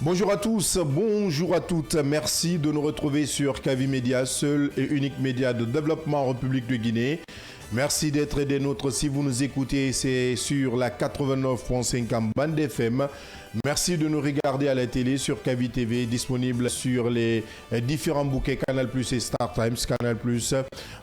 Bonjour à tous, bonjour à toutes. Merci de nous retrouver sur Kavi Média, seul et unique média de développement en République de Guinée. Merci d'être des nôtres. Si vous nous écoutez, c'est sur la 89.5 en bande FM. Merci de nous regarder à la télé sur Kavi TV, disponible sur les différents bouquets Canal+ et Star Times. Canal+,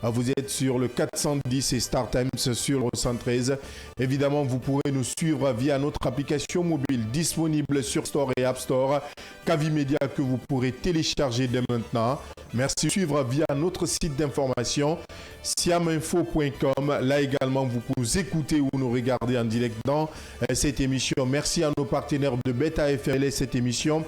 vous êtes sur le 410 et Star Times sur le 113. Évidemment, vous pourrez nous suivre via notre application mobile disponible sur Store et App Store. Kavi Média que vous pourrez télécharger dès maintenant. Merci de suivre via notre site d'information siaminfo.com. Là également, vous pouvez nous écouter ou nous regarder en direct dans cette émission. Merci à nos partenaires de Beta FM et cette émission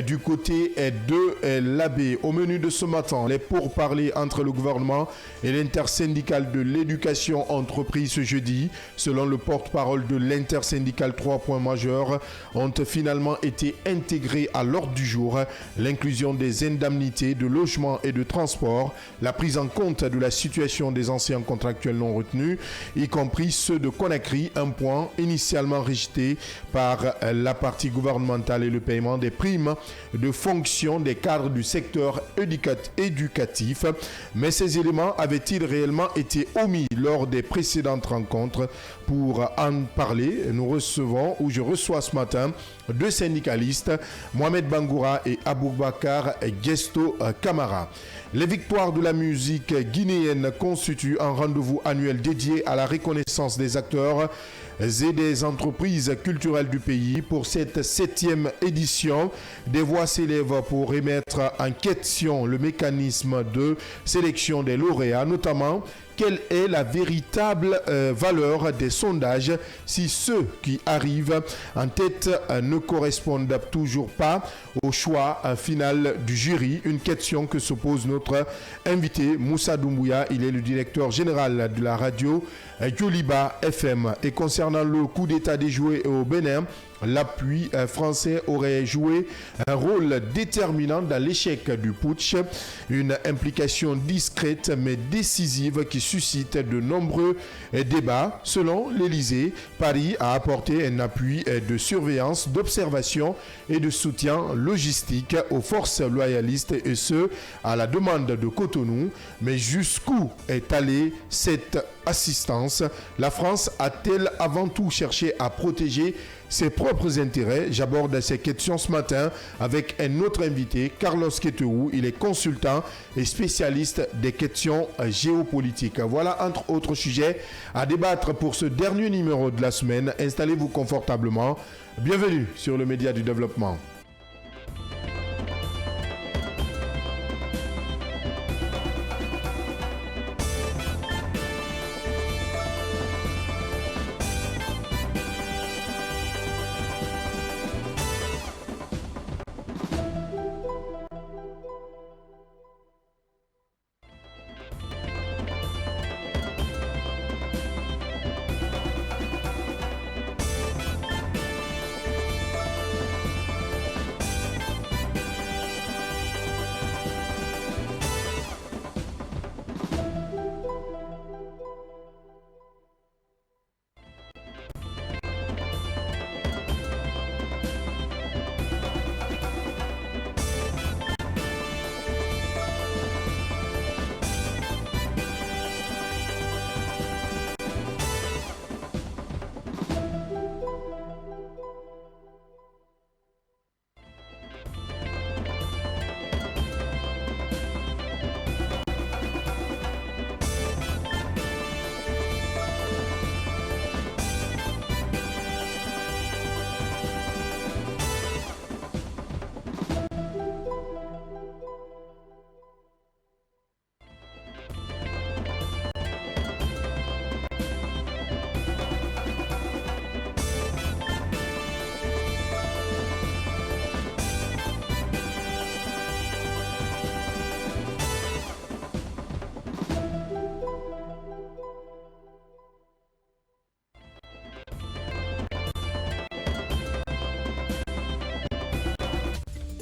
du côté de l'AB. Au menu de ce matin, les pourparlers entre le gouvernement et l'intersyndicale de l'éducation entreprise ce jeudi. Selon le porte-parole de l'intersyndicale, 3 points majeurs ont finalement été intégrés à l'ordre du jour. L'inclusion des indemnités de logement et de transport, la prise en compte de la situation des anciens contractuels non retenus, y compris ceux de Conakry, un point initialement rejeté par la partie gouvernementale, et le paiement des primes de fonction des cadres du secteur éducatif. Mais ces éléments avaient-ils réellement été omis lors des précédentes rencontres? Pour en parler, je reçois ce matin deux syndicalistes, Mohamed Bangoura et Aboubakar Gesto Kamara. Les victoires de la musique guinéenne constituent un rendez-vous annuel dédié à la reconnaissance des acteurs et des entreprises culturelles du pays. Pour cette 7e édition, des voix s'élèvent pour remettre en question le mécanisme de sélection des lauréats, notamment quelle est la véritable valeur des sondages si ceux qui arrivent en tête ne correspondent toujours pas au choix final du jury. Une question que se pose notre invité Moussa Doumbouya. Il est le directeur général de la radio Yoliba FM. Et concernant le coup d'état déjoué au Bénin, l'appui français aurait joué un rôle déterminant dans l'échec du putsch, une implication discrète mais décisive qui suscite de nombreux débats. Selon l'Élysée, Paris a apporté un appui de surveillance, d'observation et de soutien logistique aux forces loyalistes, et ce, à la demande de Cotonou. Mais jusqu'où est allée cette assistance? La France a-t-elle avant tout cherché à protéger ses propres intérêts? J'aborde ces questions ce matin avec un autre invité, Carlos Keteou. Il est consultant et spécialiste des questions géopolitiques. Voilà entre autres sujets à débattre pour ce dernier numéro de la semaine. Installez-vous confortablement. Bienvenue sur le Média du Développement.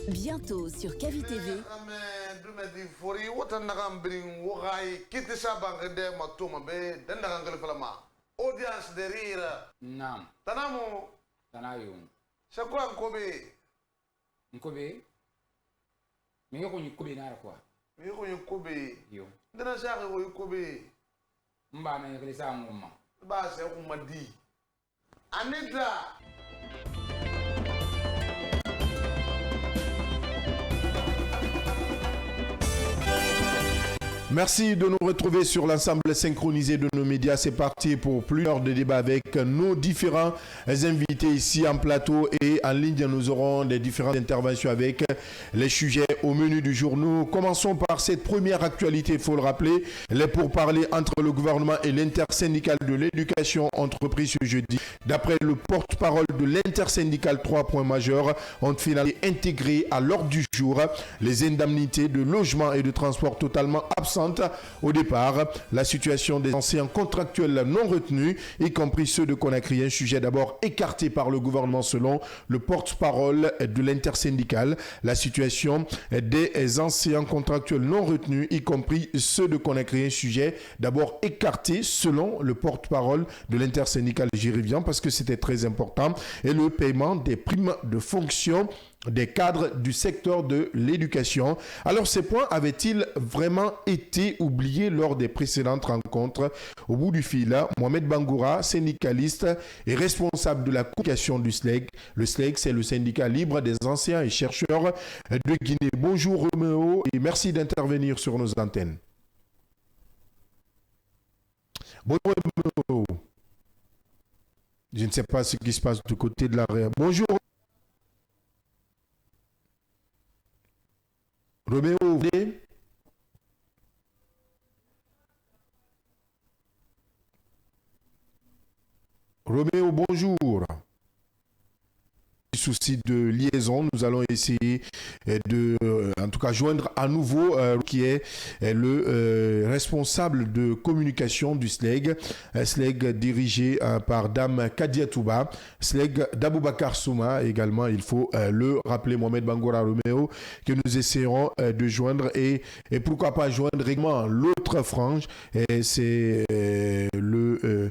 Bientôt sur Kavi TV. Audience de rire. Naam. Tanamo. Tanayum. C'est quoi Kobe? Nkobe. Mais yoko ni kobe na quoi. Mais ko yo kobe. Yo. Ndana shaka ko yo kobe. Mba na yekle sa ngoma. Ba se ko madi. Anita. Merci de nous retrouver sur l'ensemble synchronisé de nos médias. C'est parti pour plus d'heures de débat avec nos différents invités ici en plateau et en ligne. Nous aurons des différentes interventions avec les sujets au menu du jour. Nous commençons par cette première actualité, il faut le rappeler. Les pourparlers entre le gouvernement et l'intersyndicale de l'éducation entrepris ce jeudi. D'après le porte-parole de l'intersyndicale, 3 points majeurs ont finalement intégré à l'ordre du jour les indemnités de logement et de transport totalement absentes au départ, la situation des anciens contractuels non retenus, y compris ceux de Conakry, un sujet d'abord écarté par le gouvernement selon le porte-parole de l'intersyndicale. La situation des anciens contractuels non retenus, y compris ceux de Conakry, un sujet d'abord écarté selon le porte-parole de l'intersyndicale. J'y reviens parce que c'était très important. Et le paiement des primes de fonction des cadres du secteur de l'éducation. Alors, ces points avaient-ils vraiment été oubliés lors des précédentes rencontres? Au bout du fil, Mohamed Bangoura, syndicaliste et responsable de la communication du SLEG. Le SLEG, c'est le syndicat libre des anciens et chercheurs de Guinée. Bonjour Roméo et merci d'intervenir sur nos antennes. Bonjour Roméo. Je ne sais pas ce qui se passe du côté de l'arrière. Bonjour. Roméo, vous venez? Roméo, bonjour. Souci de liaison, nous allons essayer de, en tout cas, joindre à nouveau qui est le responsable de communication du SLEG, SLEG dirigé par Dame Kadia Touba, SLEG d'Aboubakar Souma également, il faut le rappeler, Mohamed Bangoura Roméo, que nous essayerons de joindre et pourquoi pas joindre également l'autre frange, c'est le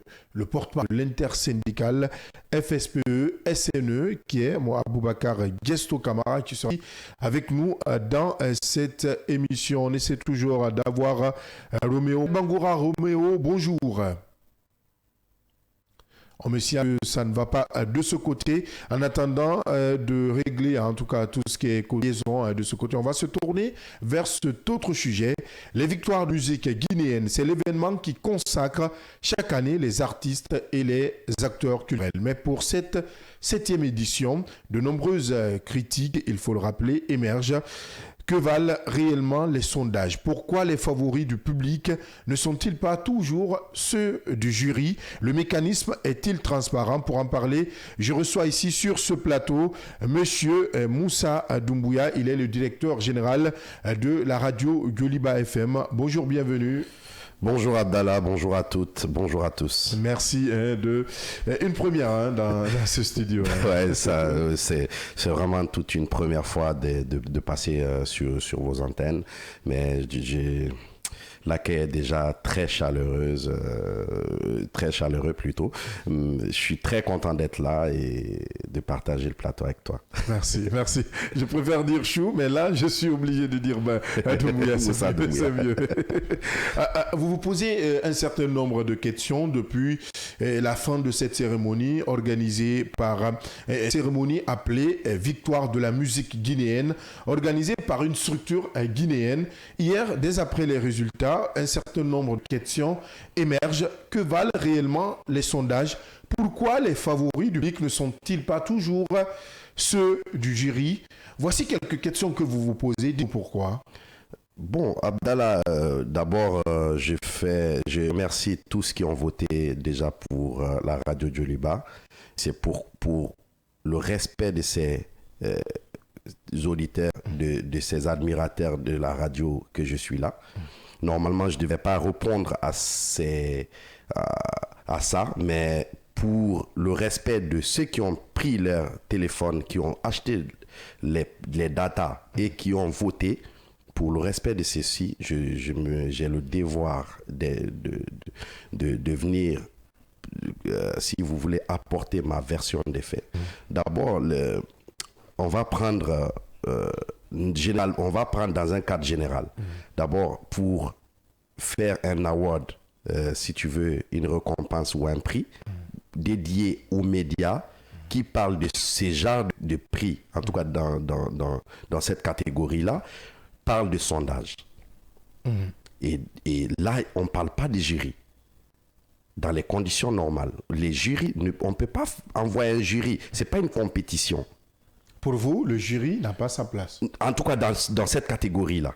porte-parole de l'intersyndicale FSPE, SNE, qui est moi, Aboubacar Gesto Camara, qui sera avec nous dans cette émission. On essaie toujours d'avoir Roméo. Bangoura Roméo, bonjour. On me signale que ça ne va pas de ce côté. En attendant de régler en tout cas tout ce qui est liaison de ce côté, on va se tourner vers cet autre sujet. Les victoires de musique guinéennes, c'est l'événement qui consacre chaque année les artistes et les acteurs culturels. Mais pour cette 7e édition, de nombreuses critiques, il faut le rappeler, émergent. Que valent réellement les sondages? Pourquoi les favoris du public ne sont-ils pas toujours ceux du jury? Le mécanisme est-il transparent? Pour en parler, je reçois ici sur ce plateau Monsieur Moussa Doumbouya. Il est le directeur général de la radio Yoliba FM. Bonjour, bienvenue. Bonjour Abdallah, bonjour à toutes, bonjour à tous. Merci une première dans ce studio. Ouais, ça c'est vraiment toute une première fois de passer sur vos antennes, mais l'accueil est déjà très chaleureuse, très chaleureux plutôt. Je suis très content d'être là et de partager le plateau avec toi. Merci. Je préfère dire chou, mais là, je suis obligé de dire Doumbouya, c'est mieux. Vous vous posez un certain nombre de questions depuis la fin de cette cérémonie organisée par une cérémonie appelée Victoire de la musique guinéenne, organisée par une structure guinéenne. Hier, dès après les résultats, un certain nombre de questions émergent. Que valent réellement les sondages? Pourquoi les favoris du public ne sont-ils pas toujours ceux du jury? Voici quelques questions que vous vous posez. Dites pourquoi. Bon, Abdallah, d'abord, je remercie tous qui ont voté déjà pour la radio Yoliba. C'est pour le respect de ces auditeurs, de ces admirateurs de la radio que je suis là. Normalement, je ne devais pas répondre à ça, mais pour le respect de ceux qui ont pris leur téléphone, qui ont acheté les datas et qui ont voté, pour le respect de ceux-ci, j'ai le devoir de venir, si vous voulez, apporter ma version des faits. D'abord, on va prendre général, on va prendre dans un cadre général. D'abord, pour faire un award, si tu veux, une récompense ou un prix dédié aux médias qui parlent de ces genres de prix, en tout cas dans cette catégorie-là, parle de sondage. Et là, on ne parle pas des jurys. Dans les conditions normales, les jurys, on ne peut pas envoyer un jury. Ce n'est pas une compétition. Pour vous, le jury n'a pas sa place. En tout cas, dans cette catégorie-là.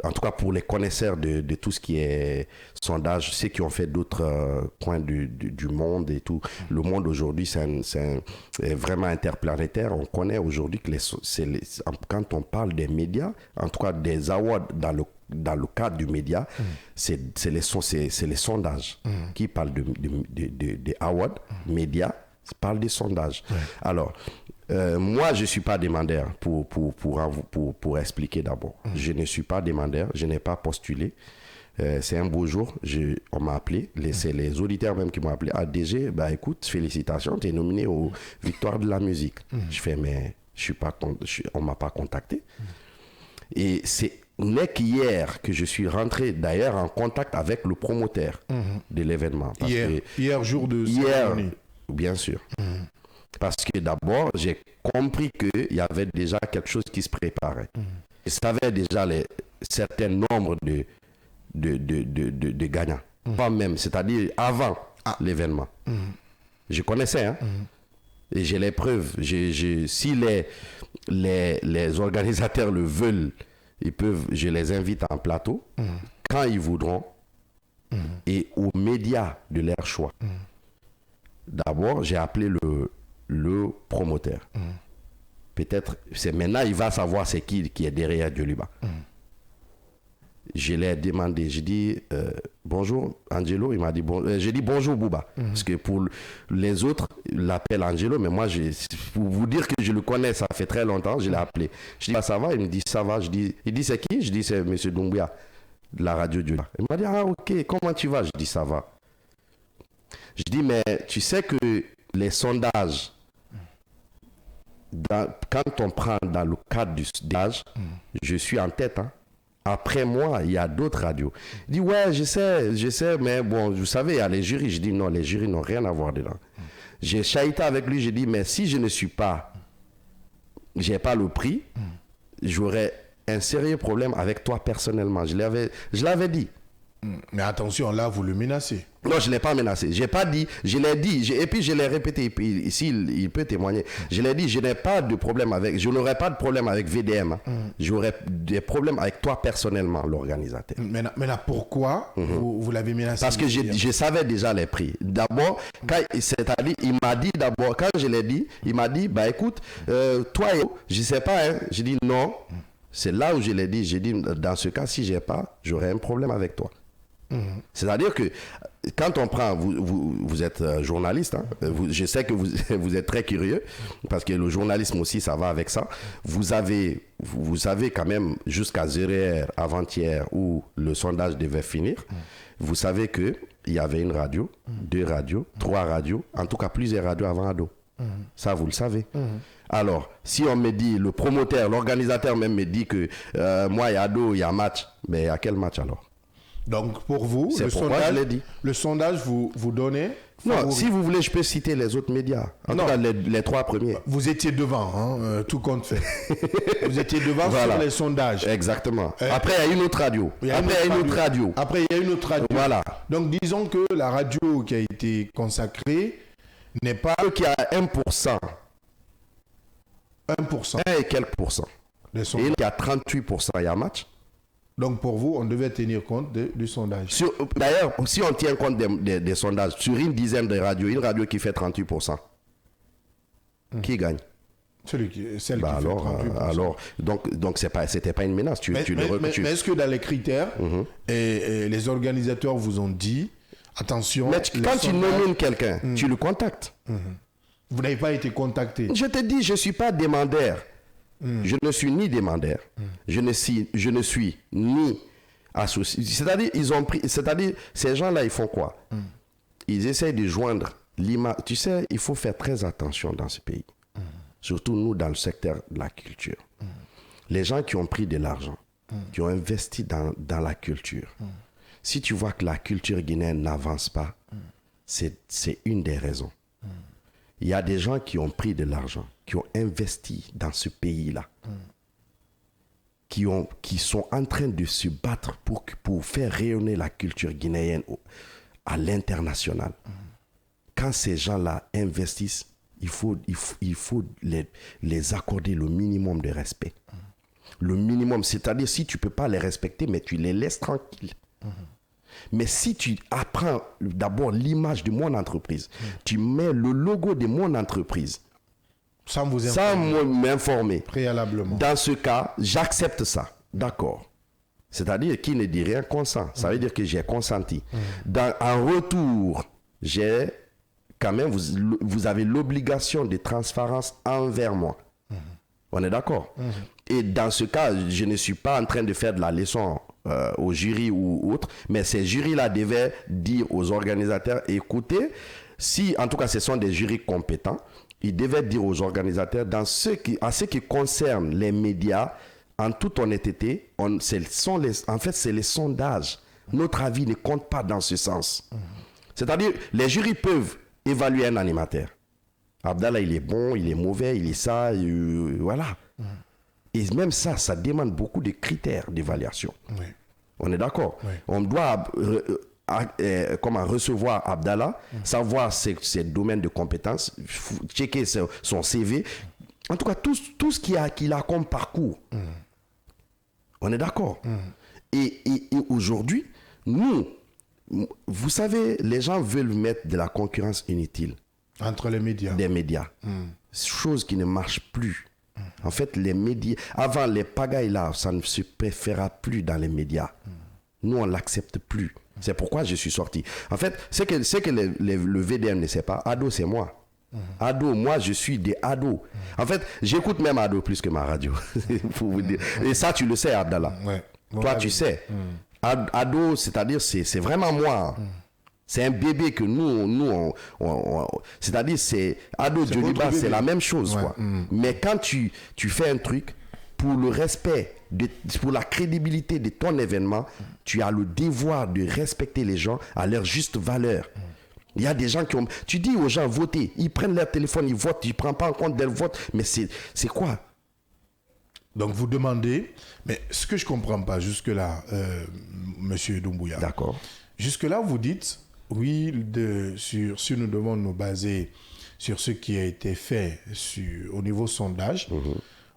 En tout cas, pour les connaisseurs de tout ce qui est sondage, ceux qui ont fait d'autres coins du monde et tout. Le monde aujourd'hui, c'est vraiment interplanétaire. On connaît aujourd'hui que quand on parle des médias, en tout cas des awards dans le cadre du média, c'est les sondages qui parlent des awards médias, parlent des sondages. Alors, moi, je ne suis pas demandeur pour expliquer d'abord. Je ne suis pas demandeur, je n'ai pas postulé. C'est un beau jour, on m'a appelé, c'est les auditeurs même qui m'ont appelé. Ah, DG, bah écoute, félicitations, tu es nominé aux Victoires de la musique. Je fais, mais on ne m'a pas contacté. Et n'est qu'hier que je suis rentré d'ailleurs en contact avec le promoteur de l'événement. Hier, jour de cérémonie. Bien sûr. Parce que d'abord, j'ai compris qu'il y avait déjà quelque chose qui se préparait. Je savais déjà certains nombres de gagnants. Pas même, c'est-à-dire avant l'événement. Je connaissais, hein. Et j'ai les preuves. Si les organisateurs le veulent, je les invite en plateau, quand ils voudront, et aux médias de leur choix. D'abord, j'ai appelé le promoteur. Peut-être, c'est maintenant, il va savoir c'est qui est derrière Djoliba. Je l'ai demandé, j'ai dit bonjour Angelo, il m'a dit j'ai dit bonjour Bouba, parce que pour les autres, ils l'appellent Angelo, mais moi, pour vous dire que je le connais, ça fait très longtemps, je l'ai appelé. Je dis ça va, il me dit ça va, il dit c'est qui? Je dis c'est M. Doumbouya, de la radio Djoliba. Il m'a dit ah ok, comment tu vas? Je dis ça va. Je dis mais tu sais que les sondages, quand on prend dans le cadre du sondage, je suis en tête. Hein. Après moi, il y a d'autres radios. Il dit, ouais, je sais, mais bon, vous savez, il y a les jurys. Je dis, non, les jurys n'ont rien à voir dedans. J'ai chahuté avec lui, j'ai dit, mais si je ne suis pas, j'ai pas le prix, j'aurais un sérieux problème avec toi personnellement. Je l'avais dit. Mais attention, là, vous le menacez. Non, je ne l'ai pas menacé. Je n'ai pas dit, je l'ai dit, et puis je l'ai répété, ici, il peut témoigner. Je l'ai dit, je n'ai pas de problème je n'aurais pas de problème avec VDM. Hein. J'aurais des problèmes avec toi personnellement, l'organisateur. Maintenant, pourquoi vous l'avez menacé? Parce que je savais déjà les prix. D'abord, c'est-à-dire, il m'a dit d'abord, quand je l'ai dit, il m'a dit, bah écoute, toi, je ne sais pas, hein. J'ai dit non. C'est là où je l'ai dit, j'ai dit, dans ce cas, si je n'ai pas, j'aurais un problème avec toi. C'est-à-dire que quand on prend, vous êtes journaliste, hein, je sais que vous êtes très curieux, parce que le journalisme aussi, ça va avec ça. Vous savez quand même, jusqu'à 0h avant-hier, où le sondage devait finir, vous savez qu'il y avait une radio, 2 radios, 3 radios, en tout cas plusieurs radios avant Ado. Ça, vous le savez. Alors, si on me dit, le promoteur, l'organisateur même me dit que moi, il y a Ado, il y a match, mais à quel match alors? Donc, pour vous, le sondage, vous donnez... Non, si vous voulez, je peux citer les autres médias. En tout cas, les 3 premiers. Vous étiez devant, hein, tout compte fait. Vous étiez devant sur les sondages. Exactement. Après, il y a une autre radio. Après, il y a une autre radio. Voilà. Donc, disons que la radio qui a été consacrée n'est pas... Qui a 1%. 1%. 1 et quelques %. Et il y a 38%. Il y a match. Donc pour vous, on devait tenir compte du sondage. D'ailleurs, si on tient compte des sondages, sur une dizaine de radios, une radio qui fait 38%, qui gagne? Celle qui fait 38%. Alors, donc c'était pas une menace. Mais est-ce que dans les critères, et les organisateurs vous ont dit, attention... Mais quand tu nomines quelqu'un, tu le contactes. Vous n'avez pas été contacté. Je te dis, je ne suis pas demandeur. Je ne suis ni demandeur. Je ne suis ni associé. C'est-à-dire, ces gens-là, ils font quoi? Ils essayent de joindre l'image. Tu sais, il faut faire très attention dans ce pays. Surtout nous, dans le secteur de la culture. les gens qui ont pris de l'argent, qui ont investi dans la culture, si tu vois que la culture guinéenne n'avance pas, c'est une des raisons. Il y a des gens qui ont pris de l'argent, qui ont investi dans ce pays-là, qui sont en train de se battre pour faire rayonner la culture guinéenne à l'international. Quand ces gens-là investissent, il faut les accorder le minimum de respect. Le minimum, c'est-à-dire si tu ne peux pas les respecter, mais tu les laisses tranquilles. Mais si tu apprends d'abord l'image de mon entreprise, tu mets le logo de mon entreprise, Sans vous sans informer m'informer, préalablement. dans ce cas, j'accepte ça. D'accord. C'est-à-dire qui ne dit rien consent. Ça veut dire que j'ai consenti. En retour, j'ai quand même, vous avez l'obligation de transparence envers moi. On est d'accord? Et dans ce cas, je ne suis pas en train de faire de la leçon au jury ou autre, mais ces jurys-là devaient dire aux organisateurs, écoutez, si en tout cas ce sont des jurys compétents, ils devaient dire aux organisateurs, en ce qui concerne les médias, en toute honnêteté, en fait c'est les sondages. Notre avis ne compte pas dans ce sens. C'est-à-dire, les jurys peuvent évaluer un animateur. Abdallah, il est bon, il est mauvais, il est ça, voilà. Et même ça demande beaucoup de critères d'évaluation. Oui. On est d'accord? Oui. On doit recevoir Abdallah, savoir ses domaines de compétences, checker son CV. En tout cas, tout ce qu'il a comme parcours. On est d'accord? Et aujourd'hui, nous, vous savez, les gens veulent mettre de la concurrence inutile. Entre les médias. Des médias. Chose qui ne marche plus. En fait, les médias, avant les pagailles là, ça ne se préférera plus dans les médias. Nous, on ne l'accepte plus. C'est pourquoi je suis sorti. En fait, c'est que le VDM ne sait pas. Ado, c'est moi. Ado, moi, je suis des ados. En fait, j'écoute même Ado plus que ma radio. Pour vous dire. Et ça, tu le sais, Abdallah. Ouais. Toi, tu sais. Ado, c'est-à-dire, c'est vraiment moi. C'est un bébé que nous c'est-à-dire, c'est Ado Djoliba, c'est la même chose. Ouais. Quoi. Mais quand tu fais un truc, pour le respect, pour la crédibilité de ton événement, tu as le devoir de respecter les gens à leur juste valeur. Il y a des gens qui ont... Tu dis aux gens, votez. Ils prennent leur téléphone, ils votent. Ils ne prennent pas en compte leur vote. Mais c'est quoi? Donc vous demandez, mais ce que je ne comprends pas jusque-là, Monsieur Doumbouya. D'accord. Jusque-là, vous dites, oui, si nous devons nous baser sur ce qui a été fait au niveau sondage,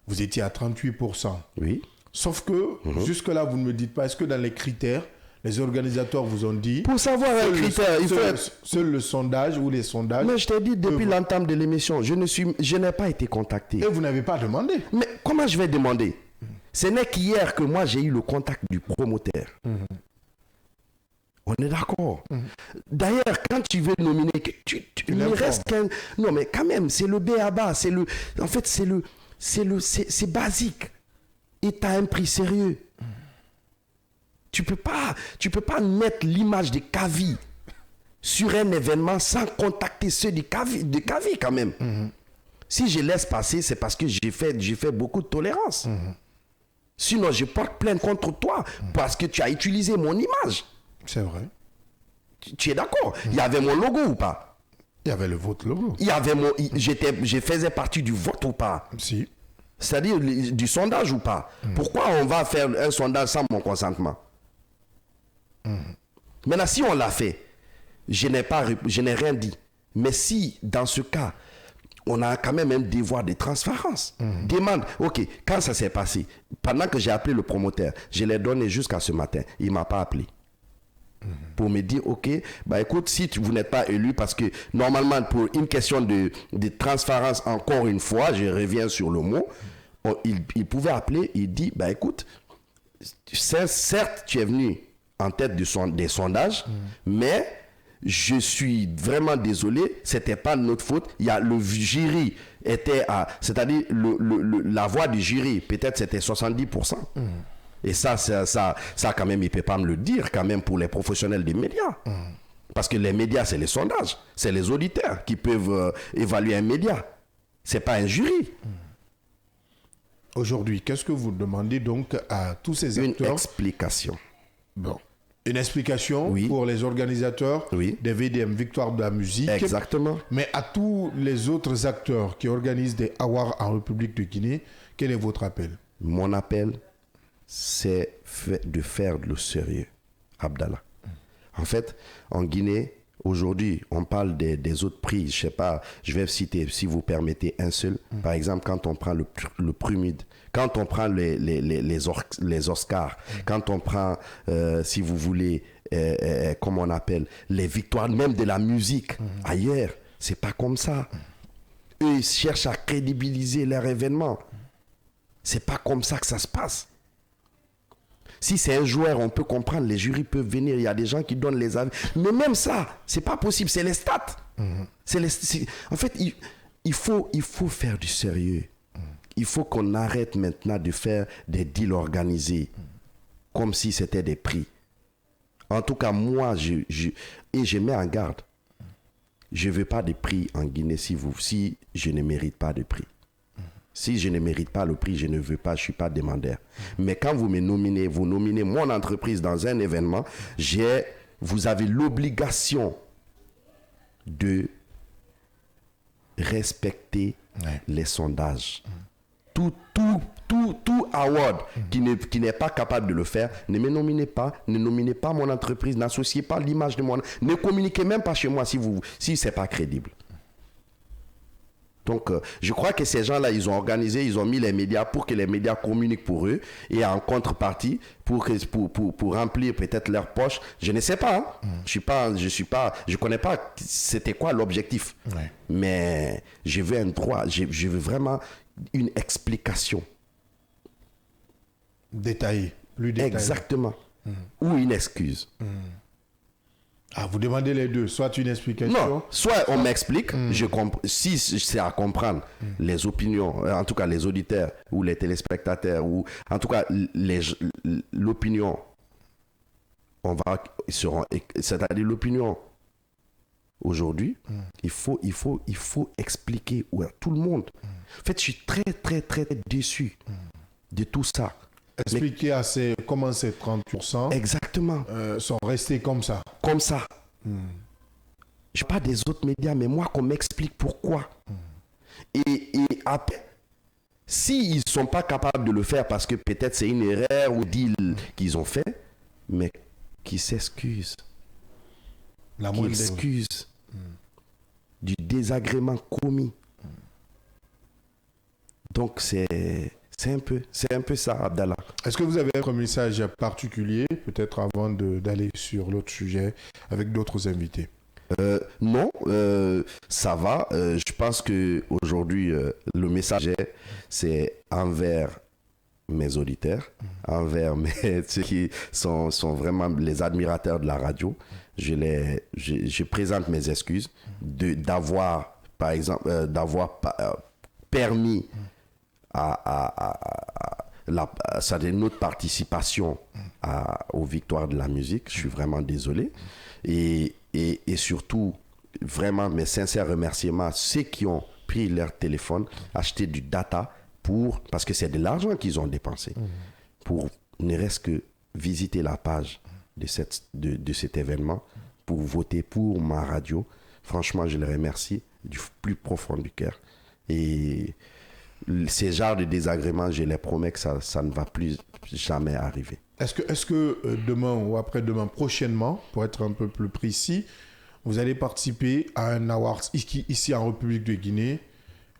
vous étiez à 38%. Oui. Sauf que, jusque-là, vous ne me dites pas, est-ce que dans les critères, les organisateurs vous ont dit... Pour savoir un critère, il faut être... Seul le sondage ou les sondages... Mais je t'ai dit, depuis l'entame de l'émission, je n'ai pas été contacté. Et vous n'avez pas demandé. Mais comment je vais demander? Ce n'est qu'hier que moi, j'ai eu le contact du promoteur. On est d'accord. D'ailleurs, quand tu veux nominer... il ne reste qu'un... Non, mais quand même, c'est le B.A.B.A. En fait, c'est basique. Et tu as un prix sérieux. Tu peux pas mettre l'image de Kavi sur un événement sans contacter ceux de Kavi quand même. Si je laisse passer, c'est parce que j'ai fait beaucoup de tolérance. Sinon, je porte plainte contre toi parce que tu as utilisé mon image. C'est vrai. Tu es d'accord? Il y avait mon logo ou pas? Il y avait votre logo. Il y avait je faisais partie du vote ou pas? Si. C'est-à-dire du sondage ou pas? Pourquoi on va faire un sondage sans mon consentement? Maintenant, si on l'a fait, je n'ai rien dit. Mais si, dans ce cas, on a quand même un devoir de transparence. Demande, ok, quand ça s'est passé, pendant que j'ai appelé le promoteur, je l'ai donné jusqu'à ce matin, il ne m'a pas appelé. Pour me dire, ok, bah écoute, si vous n'êtes pas élu, parce que normalement, pour une question de transparence, encore une fois, je reviens sur le mot, il pouvait appeler, il dit, bah écoute, certes, tu es venu en tête des sondages, mais je suis vraiment désolé, c'était pas de notre faute. Il y a le jury était à, c'est-à-dire la voix du jury, peut-être c'était 70%. Et ça quand même, il peut pas me le dire quand même pour les professionnels des médias. Parce que les médias, c'est les sondages, c'est les auditeurs qui peuvent évaluer un média. C'est pas un jury. Aujourd'hui, qu'est-ce que vous demandez donc à tous ces Une acteurs? explication. Bon. Une explication Oui. pour les organisateurs Oui. des VDM Victoire de la musique. Exactement. Mais à tous les autres acteurs qui organisent des awards en République de Guinée, quel est votre appel? Mon appel, c'est de faire le sérieux, Abdallah. En fait, en Guinée, aujourd'hui, on parle des autres prix. Je sais pas, je vais citer, si vous permettez, un seul. Par exemple, quand on prend le PRUMID, quand on prend les Oscars, quand on prend, si vous voulez, comment on appelle, les victoires même de la musique ailleurs, c'est pas comme ça. Eux, ils cherchent à crédibiliser leur événement. C'est pas comme ça que ça se passe. Si c'est un joueur, on peut comprendre, les jurys peuvent venir, il y a des gens qui donnent les avis. Mais même ça, c'est pas possible, c'est les stats. En fait, il faut faire du sérieux. Il faut qu'on arrête maintenant de faire des deals organisés comme si c'était des prix. En tout cas, moi, je mets en garde. Je ne veux pas de prix en Guinée si je ne mérite pas de prix. Si je ne mérite pas le prix, je ne veux pas, je ne suis pas demandeur. Mais quand vous me nominez, vous nominez mon entreprise dans un événement, vous avez l'obligation de respecter les sondages. Tout award qui n'est pas capable de le faire, ne me nominez pas, ne nominez pas mon entreprise, n'associez pas l'image de mon... Ne communiquez même pas chez moi si ce n'est pas crédible. Donc, je crois que ces gens-là, ils ont organisé, ils ont mis les médias pour que les médias communiquent pour eux et en contrepartie, pour remplir peut-être leur poche. Je ne sais pas. Je connais pas c'était quoi l'objectif. Ouais. Mais je veux un droit, je veux vraiment une explication. Détaillé, plus détaillé. Exactement. Ou une excuse. Ah, vous demandez les deux, soit une explication. Non, soit on m'explique, si c'est à comprendre les opinions, en tout cas les auditeurs ou les téléspectateurs, ou en tout cas l'opinion, c'est-à-dire l'opinion aujourd'hui, il faut expliquer à tout le monde. En fait, je suis très, très, très déçu de tout ça. Expliquer comment ces 30% Exactement. sont restés comme ça. Comme ça. Je parle des autres médias, mais moi, qu'on m'explique pourquoi. Et après, s'ils ne sont pas capables de le faire parce que peut-être c'est une erreur ou deal qu'ils ont fait, mais qui s'excusent. La Qui moindre des- excusent du désagrément commis. Donc, c'est un peu ça, Abdallah. Est-ce que vous avez un message particulier, peut-être avant d'aller sur l'autre sujet avec d'autres invités? Non, ça va. Je pense qu'aujourd'hui, le message c'est envers mes auditeurs, envers ceux qui sont vraiment les admirateurs de la radio. Je présente mes excuses d'avoir, par exemple, permis notre participation aux victoires de la musique. Je suis vraiment désolé. Et surtout, vraiment mes sincères remerciements à ceux qui ont pris leur téléphone, acheté du data parce que c'est de l'argent qu'ils ont dépensé pour ne reste que visiter la page de cet événement, pour voter pour ma radio. Franchement, je les remercie du plus profond du cœur. Et ces genres de désagréments, je les promets que ça ne va plus jamais arriver. Est-ce que demain ou après-demain, prochainement, pour être un peu plus précis, vous allez participer à un award ici en République de Guinée,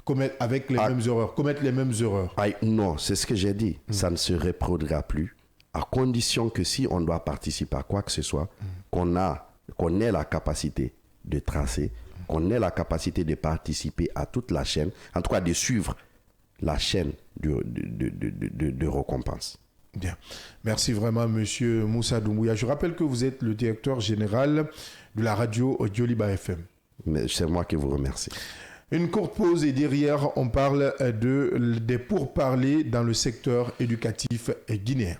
commettre les mêmes erreurs? Non, c'est ce que j'ai dit. Ça ne se reproduira plus, à condition que si on doit participer à quoi que ce soit, qu'on ait la capacité de tracer, qu'on ait la capacité de participer à toute la chaîne, en tout cas de suivre la chaîne de récompense. Bien. Merci vraiment, Monsieur Moussa Doumbouya. Je rappelle que vous êtes le directeur général de la radio Djoliba FM. Mais c'est moi qui vous remercie. Une courte pause et derrière, on parle des pourparlers dans le secteur éducatif guinéen.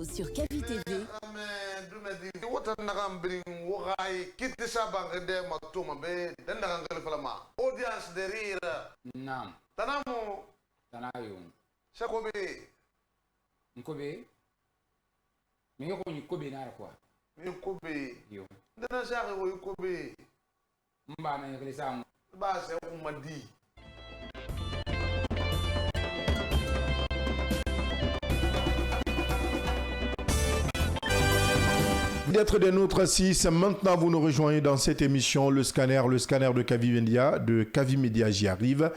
bientôt sur Kavi TV. Audience de rire. Naam. Tanamo. Tanayo. Sakobe. Nkobe. Mais yoko ni kobe na quoi. Kobe. Yo. Dana saka ko Kobe. Mba na yekele sa. Ba se ko madi. D'être des nôtres 6, maintenant vous nous rejoignez dans cette émission, le scanner de Kavi Media, j'y arrive,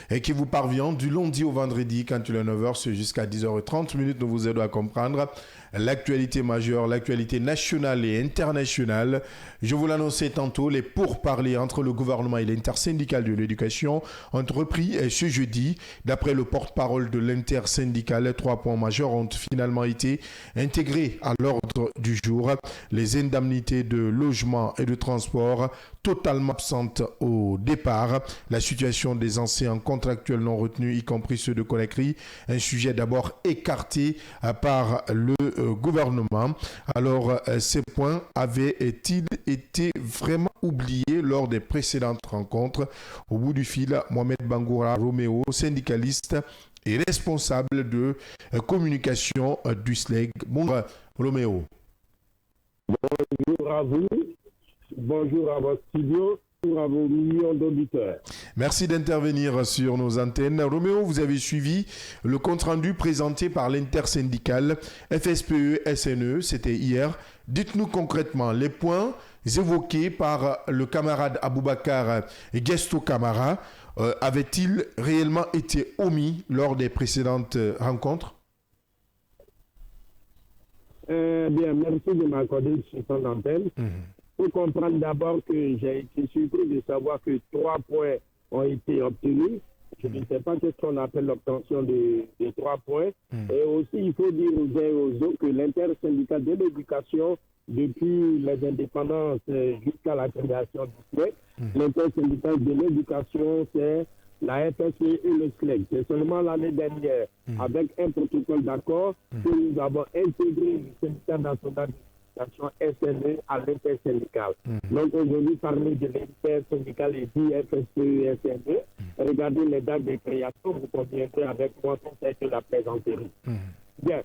et qui vous parvient du lundi au vendredi quand il est 9h jusqu'à 10h30 minutes. Nous vous aidons à comprendre l'actualité majeure, l'actualité nationale et internationale. Je vous l'annonçais tantôt, les pourparlers entre le gouvernement et l'intersyndicale de l'éducation ont repris ce jeudi. D'après le porte-parole de l'intersyndicale, 3 points majeurs ont finalement été intégrés à l'ordre du jour. Les indemnités de logement et de transport totalement absentes au départ. La situation des anciens contractuels non retenus, y compris ceux de Conakry, un sujet d'abord écarté par le gouvernement. Alors, ces points avaient-ils été vraiment oubliés lors des précédentes rencontres? Au bout du fil, Mohamed Bangoura Roméo, syndicaliste et responsable de communication du SLEG. Bonjour Roméo. Bonjour à vous, bonjour à votre studio, bonjour à vos millions d'auditeurs. Merci d'intervenir sur nos antennes. Roméo, vous avez suivi le compte-rendu présenté par l'intersyndicale FSPE-SNE, c'était hier. Dites-nous concrètement les points évoqués par le camarade Aboubakar Gesto Camara. Avaient-ils réellement été omis lors des précédentes rencontres? Bien, merci de m'accorder sur ton antenne. Pour comprendre d'abord que j'ai été surpris de savoir que 3 points ont été obtenus. Je ne sais pas ce qu'on appelle l'obtention de 3 points. Et aussi, il faut dire aux uns et aux autres que l'intersyndicale de l'éducation, depuis les indépendances jusqu'à la création du SLEG, l'intersyndicale de l'éducation, c'est la FSE et le SLEG. C'est seulement l'année dernière, avec un protocole d'accord, que nous avons intégré le syndicat national d'éducation SNE à l'intersyndicale. Donc aujourd'hui, parler de l'intersyndicale et dit FSE et SNE, regardez les dates de création, vous conviendrez avec moi tout ça que la plaisanterie. Bien,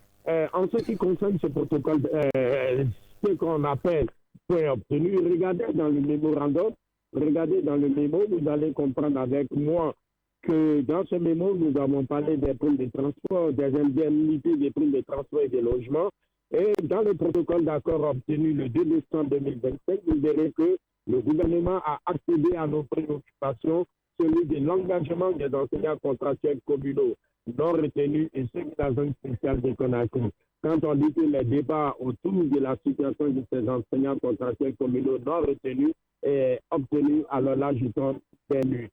en ce qui concerne ce protocole, ce qu'on appelle point obtenu, regardez dans le mémorandum, vous allez comprendre avec moi que dans ce mémo, nous avons parlé des primes de transport, des indemnités des primes de transport et des logements. Et dans le protocole d'accord obtenu le 2 décembre 2025, vous verrez que le gouvernement a accédé à nos préoccupations, celui de l'engagement des enseignants contractuels communaux non retenus et ceux de la zone spéciale de Conakry. Quand on dit que les débats autour de la situation de ces enseignants contractuels communaux non retenus est obtenu, alors là, je tombe des nues.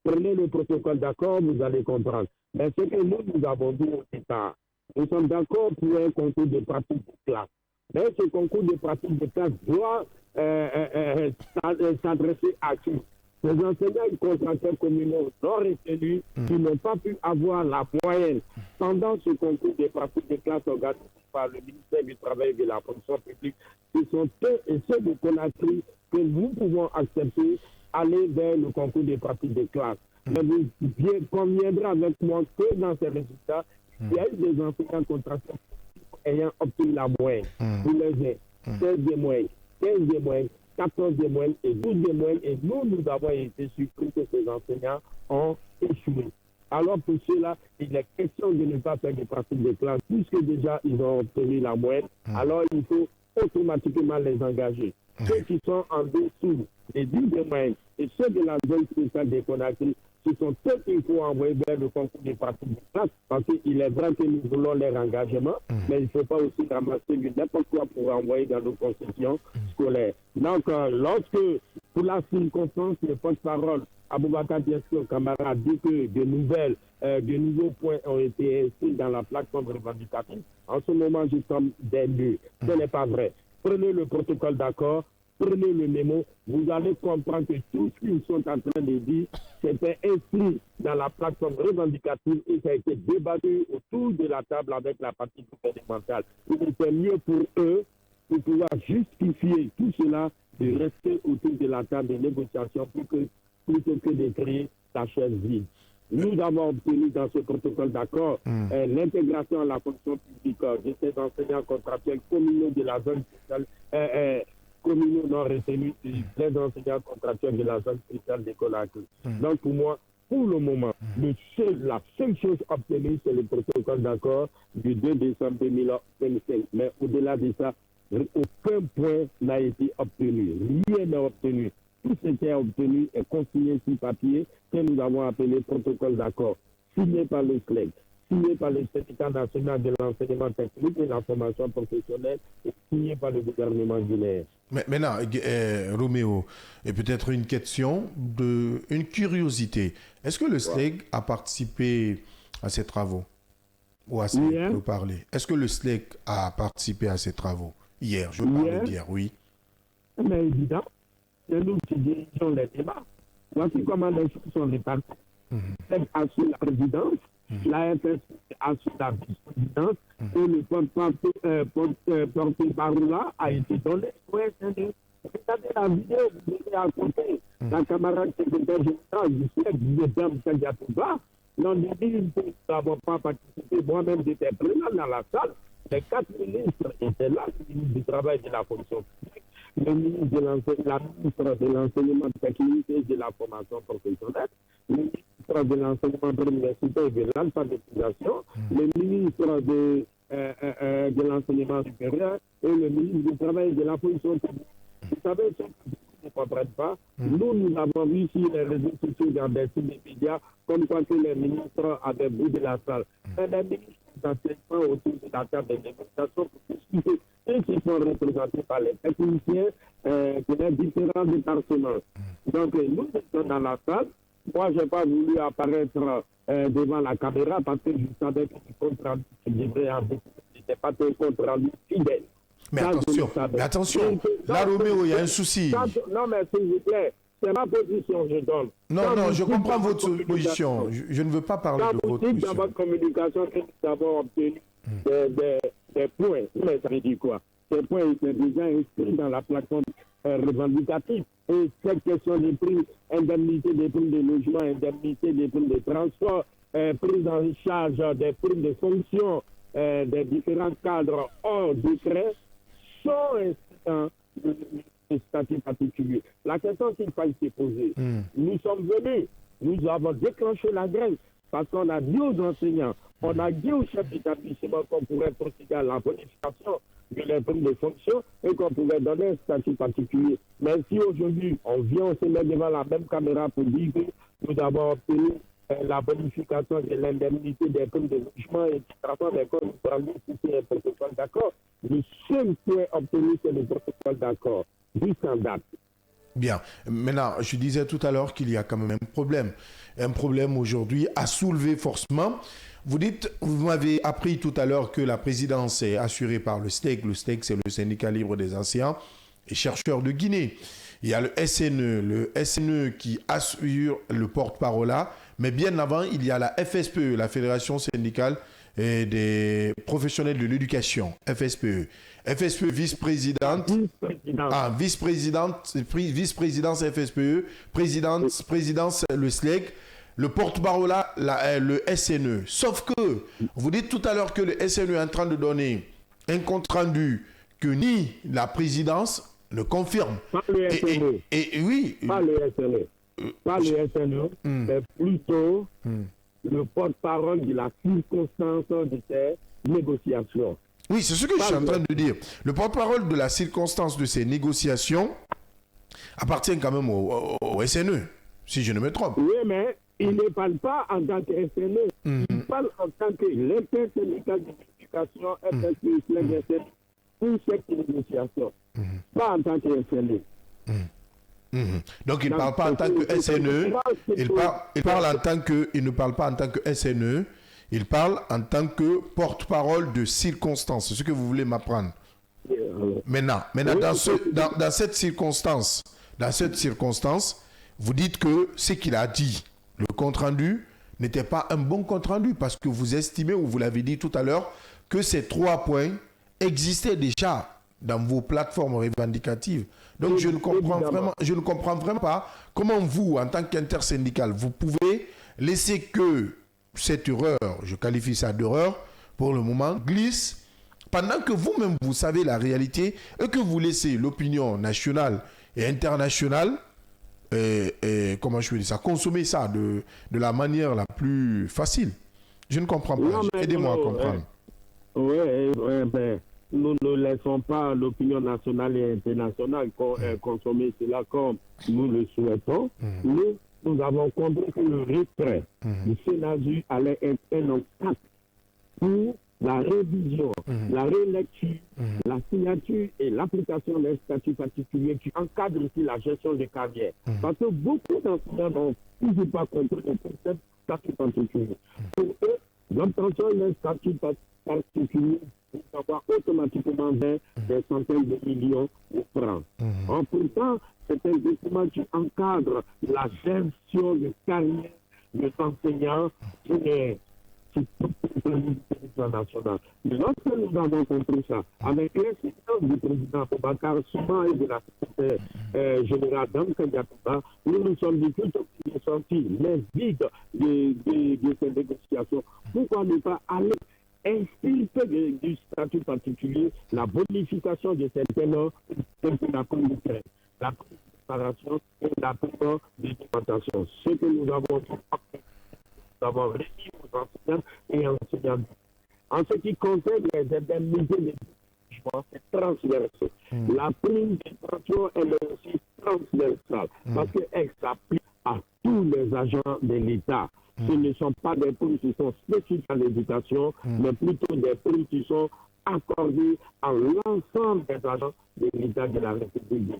Prenez le protocole d'accord, vous allez comprendre. Mais ce que nous avons dit au départ, nous sommes d'accord pour un concours de pratique de classe. Mais ce concours de pratique de classe doit s'adresser à qui? Les enseignants contractuels communaux non retenus qui n'ont pas pu avoir la moyenne pendant ce concours de pratique de classe organisé par le ministère du Travail et de la Fonction publique, ce sont eux et ceux de Conakry que nous pouvons accepter aller vers le concours de pratique de classe. Mais vous conviendrez avec moi que dans ces résultats, il y a eu des enseignants contractuels ayant obtenu la moyenne. Vous les avez 16 des moyennes, 15 des moyennes, 14 des moyennes et 12 des moyennes. Et nous avons été surpris que ces enseignants ont échoué. Alors pour cela, il est question de ne pas faire de pratique de classe, puisque déjà ils ont obtenu la moyenne. Alors il faut automatiquement les engager. Ceux qui sont en dessous des 10 des moyennes et ceux de la zone spéciale des Conakry, ce sont ceux qu'il faut envoyer vers le concours de pratique de classe, parce qu'il est vrai que nous voulons leur engagement, mais il ne faut pas aussi ramasser du n'importe quoi pour envoyer dans nos concessions scolaires. Donc, lorsque, pour la circonstance, le porte-parole Aboubakar Gesto Camara dit que de nouveaux points ont été inscrits dans la plateforme revendicative, en ce moment, je tombe des nues. Ce n'est pas vrai. Prenez le protocole d'accord, prenez le mémo, vous allez comprendre que tout ce qu'ils sont en train de dire, c'était inscrit dans la plateforme revendicative et ça a été débattu autour de la table avec la partie gouvernementale. Il était mieux pour eux, pour pouvoir justifier tout cela, de rester autour de la table de négociation plutôt que de créer la chaise vide. Nous avons obtenu dans ce protocole d'accord l'intégration à la fonction publique de ces enseignants contractuels communaux de la zone spéciale, communaux non retenus, des enseignants contractuels de la zone spéciale d'école à clé. Donc pour moi, pour le moment, la seule chose obtenue, c'est le protocole d'accord du 2 décembre 2025. Mais au-delà de ça, aucun point n'a été obtenu. Rien n'est obtenu. Tout ce qui est obtenu est consigné sur papier que nous avons appelé protocole d'accord, signé par le SLEG, signé par le syndicat national de l'enseignement technique et de la formation professionnelle et signé par le gouvernement guinéen. Mais maintenant, Roméo, et peut-être une question, une curiosité. Est-ce que le SLEG a participé à ces travaux? Ou à ces parler? Est-ce que le SLEG a participé à ces travaux? Hier, je parlais d'hier, oui. Mais évidemment. C'est nous qui dirigeons les débats. Voici comment les choses sont réparties. SLEG assure la présidence, la FS assure la vice-présidence, et le porte-parole là a été donné au SNE. Regardez la vidéo, vous avez à côté. La camarade secrétaire générale du SLEG, Mme Kadiatouba, l'on dit que nous n'avons pas participé. Moi-même, j'étais présent dans la salle. Les 4 ministres étaient là, le ministre du Travail et de la fonction publique, le ministre de l'enseignement technique et de la formation professionnelle, le ministre de l'enseignement universitaire et de l'alphabétisation, le ministre de l'enseignement supérieur et le ministre du Travail et de la fonction publique. Vous savez, ce que vous ne comprenez pas, nous avons vu sur les réseaux sociaux dans des médias comme quoi que les ministres avaient boudé la salle. Et les ministres d'enseignement autour de la table de négociation pour discuter et qui sont représentés par les techniciens des différents départements. Donc, nous sommes dans la salle. Moi, je n'ai pas voulu apparaître devant la caméra parce que je savais que le compte rendu que je devrais avoir n'était pas un compte rendu fidèle. Mais attention, là, Roméo, il y a un souci. Non, mais s'il vous plaît, c'est ma position, je donne. Non, je comprends votre position. Je ne veux pas parler de votre position. Dans votre communication, que nous avons obtenu des points. Mais ça veut dire quoi? Ces points étaient déjà inscrits dans la plateforme revendicative. Et cette question des prix, indemnité des prix de logement, indemnité des prix de transport, prise en charge des prix de fonction des différents cadres hors décret, sont inscrits dans le statut particulier. La question qu'il faille se poser, nous sommes venus, nous avons déclenché la grève parce qu'on a dit aux enseignants, on a dit aux chefs d'établissement qu'on pourrait procéder à la bonification de les primes de fonction et qu'on pouvait donner un statut particulier. Mais si aujourd'hui, on vient, on se met devant la même caméra pour dire que nous avons obtenu la bonification de l'indemnité des primes de logement et du travail des corps, nous allons citer un protocole d'accord. Le seul point obtenu, c'est le protocole d'accord, jusqu'en date. Bien. Maintenant, je disais tout à l'heure qu'il y a quand même un problème. Un problème aujourd'hui à soulever forcément. Vous m'avez appris tout à l'heure que la présidence est assurée par le SLEG. Le SLEG, c'est le syndicat libre des enseignants et chercheurs de Guinée. Il y a le SNE qui assure le porte-parole là. Mais bien avant, il y a la FSPE, la Fédération syndicale et des professionnels de l'éducation, FSPE. FSPE vice-présidente, vice-présidence FSPE, présidence le SLEG, le porte-parole là, le SNE. Sauf que, vous dites tout à l'heure que le SNE est en train de donner un compte rendu que ni la présidence ne confirme. Pas le SNE. Oui. Pas le SNE. Pas le SNE, mais plutôt le porte-parole de la circonstance de ces négociations. Oui, c'est ce que je suis en train de dire. Le porte-parole de la circonstance de ces négociations appartient quand même au SNE, si je ne me trompe. Oui, mais il ne parle pas en tant que SNE. Il parle en tant que l'intersyndical d'éducation FSPE SNE pour cette négociation. Pas en tant que SNE. Donc il ne parle pas en tant que SNE, il ne parle pas en tant que SNE, il parle en tant que porte-parole de circonstance. C'est ce que vous voulez m'apprendre. Maintenant, Oui, dans cette circonstance, vous dites que ce qu'il a dit, le compte-rendu, n'était pas un bon compte-rendu parce que vous estimez, ou vous l'avez dit tout à l'heure, que ces 3 points existaient déjà dans vos plateformes revendicatives. Donc je ne comprends vraiment pas comment vous, en tant qu'intersyndical, vous pouvez laisser que cette erreur, je qualifie ça d'erreur, pour le moment, glisse, pendant que vous-même, vous savez la réalité et que vous laissez l'opinion nationale et internationale, comment je peux dire ça, consommer ça de la manière la plus facile. Je ne comprends pas. Aidez-moi à comprendre. Nous ne laissons pas l'opinion nationale et internationale consommer cela comme nous le souhaitons. Nous avons compris que le retrait du Sénatu allait être un obstacle pour la révision, la relecture, la signature et l'application d'un statut particulier qui encadre aussi la gestion des carrières. Parce que beaucoup d'enseignants n'ont toujours pas compris le concept statut particulier. Pour eux, l'obtention d'un statut particulier peut avoir automatiquement des centaines de millions de francs. Pourtant, c'est un document qui encadre la gestion de carrière des enseignants national. Lorsque nous avons compris ça, avec l'insistance du président Boubacar Souma et de la secrétaire générale d'Amkadiatouba, nous nous sommes dit plutôt qu'il est sorti les vides de ces négociations. Pourquoi ne pas aller extirper du statut particulier la bonification de certains normes telles que la communauté, la préparation et la paiement des documentations. Ce que nous avons fait, nous avons réussi aux enseignants et enseignants. En ce qui concerne les indemnités de jugement, c'est transversal. La prime de pension, elle est aussi transversale parce qu'elle s'applique à tous les agents de l'État. Ce ne sont pas des primes qui sont spécifiques à l'éducation, mais plutôt des primes qui sont accordées à l'ensemble des agents de l'État de la République.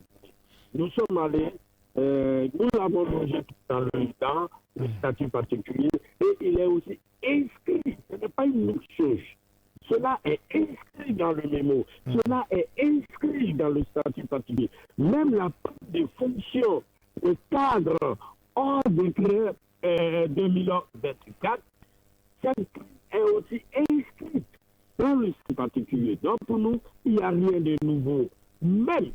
Nous sommes allés, nous l'avons logé dans le statut particulier et il est aussi inscrit. Ce n'est pas une autre chose. Cela est inscrit dans le mémo. Cela est inscrit dans le statut particulier. Même la part des fonctions de cadre hors décret 2024, cette est aussi inscrite dans le statut particulier. Donc pour nous, il n'y a rien de nouveau. Même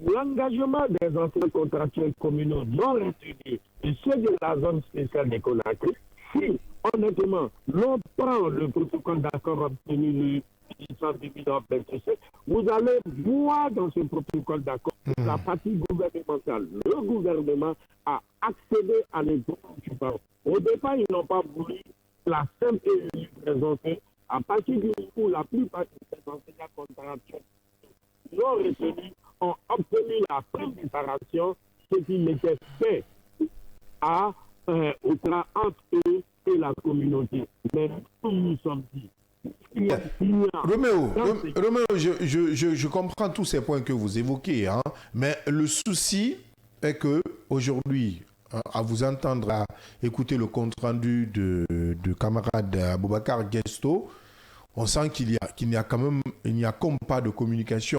l'engagement des enseignants contractuels communaux non retenus et ceux de la zone spéciale des Conakry, si honnêtement l'on prend le protocole d'accord obtenu le 18 2027, vous allez voir dans ce protocole d'accord la partie gouvernementale. Le gouvernement a accédé à l'impôt. Au départ, ils n'ont pas voulu la simple et présenter. À partir du moment où la plupart des enseignants contractuels non retenus ont obtenu la préparation, ce qui n'était fait au plan entre eux et la communauté. Mais nous nous sommes dit, Roméo, je comprends tous ces points que vous évoquez, hein, mais le souci est que aujourd'hui, à vous entendre, à écouter le compte-rendu de camarade Boubacar Gesto, on sent qu'il n'y a comme pas de communication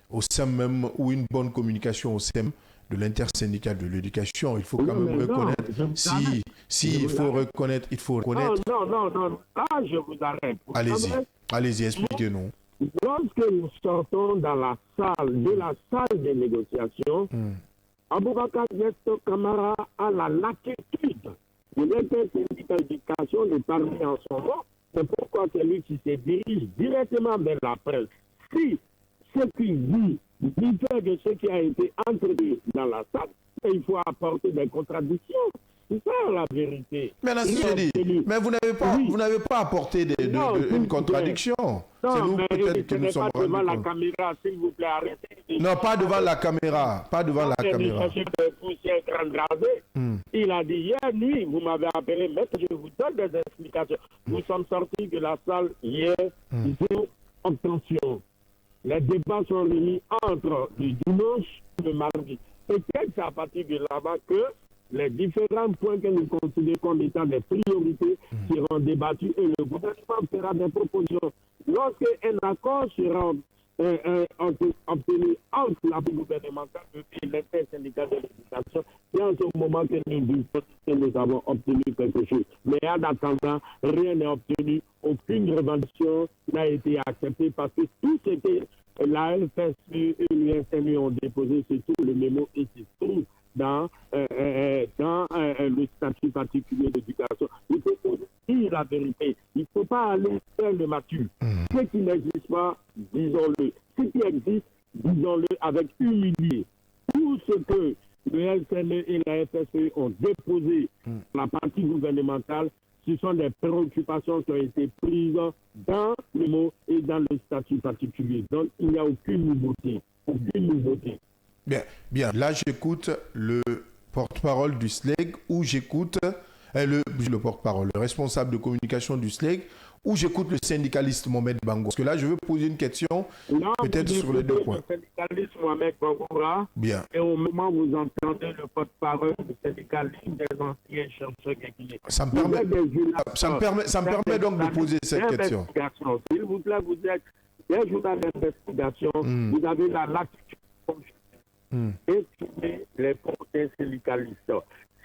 au sein même, ou une bonne communication au sein de l'intersyndicale de l'éducation. Il faut quand même reconnaître. Il faut reconnaître. Non. Là, je vous arrête. Allez-y, expliquez-nous. Lorsque nous sortons dans la salle des négociations, Aboubakar Gesto Camara a la latitude de l'intersyndicale d'éducation de parler en son nom. C'est pourquoi c'est lui qui se dirige directement vers la presse. Si ce qu'il dit diffère de ce qui a été entretenu dans la salle, il faut apporter des contradictions. C'est ça la vérité. Mais vous n'avez pas apporté une contradiction. C'est nous peut-être que nous sommes pas devant la caméra, s'il vous plaît, arrêtez. Non, pas devant la caméra. Pas devant la caméra. Il a dit hier nuit, vous m'avez appelé, maître, je vous donne des explications. Nous sommes sortis de la salle hier, pour obtention. Les débats sont réunis entre le dimanche et le mardi. Peut-être c'est à partir de là-bas que les différents points que nous considérons comme étant des priorités seront débattus et le gouvernement fera des propositions. Lorsqu'un accord sera obtenu entre la gouvernementale et l'intersyndicale de l'éducation. C'est en ce moment que nous disons que nous avons obtenu quelque chose. Mais en attendant, rien n'est obtenu, aucune revendication n'a été acceptée parce que tout ce que la FSU et l'USNU ont déposé, c'est tout le mémo et c'est tout dans le statut particulier d'éducation. Il faut dire la vérité. Il ne faut pas aller faire le mature. Ce qui n'existe pas, disons-le. Ce qui existe, disons-le avec humilité. Tout ce que le LCNE et la FSE ont déposé dans la partie gouvernementale, ce sont des préoccupations qui ont été prises dans le mot et dans le statut particulier. Donc, il n'y a aucune nouveauté. Aucune nouveauté. Bien. Là, j'écoute le porte-parole du SLEG ou j'écoute le porte-parole, le responsable de communication du SLEG ou j'écoute le syndicaliste Mohamed Bangoura. Parce que là, je veux poser une question peut-être sur les deux points. Le syndicaliste Mohamed Bangoura. Bien. Et au moment où vous entendez le porte-parole du syndicaliste des anciens chercheurs guinéens. Ça me permet donc de poser cette question. S'il vous plaît, vous êtes un journal d'investigation. Vous avez la latitude d'estimer les propos syndicalistes.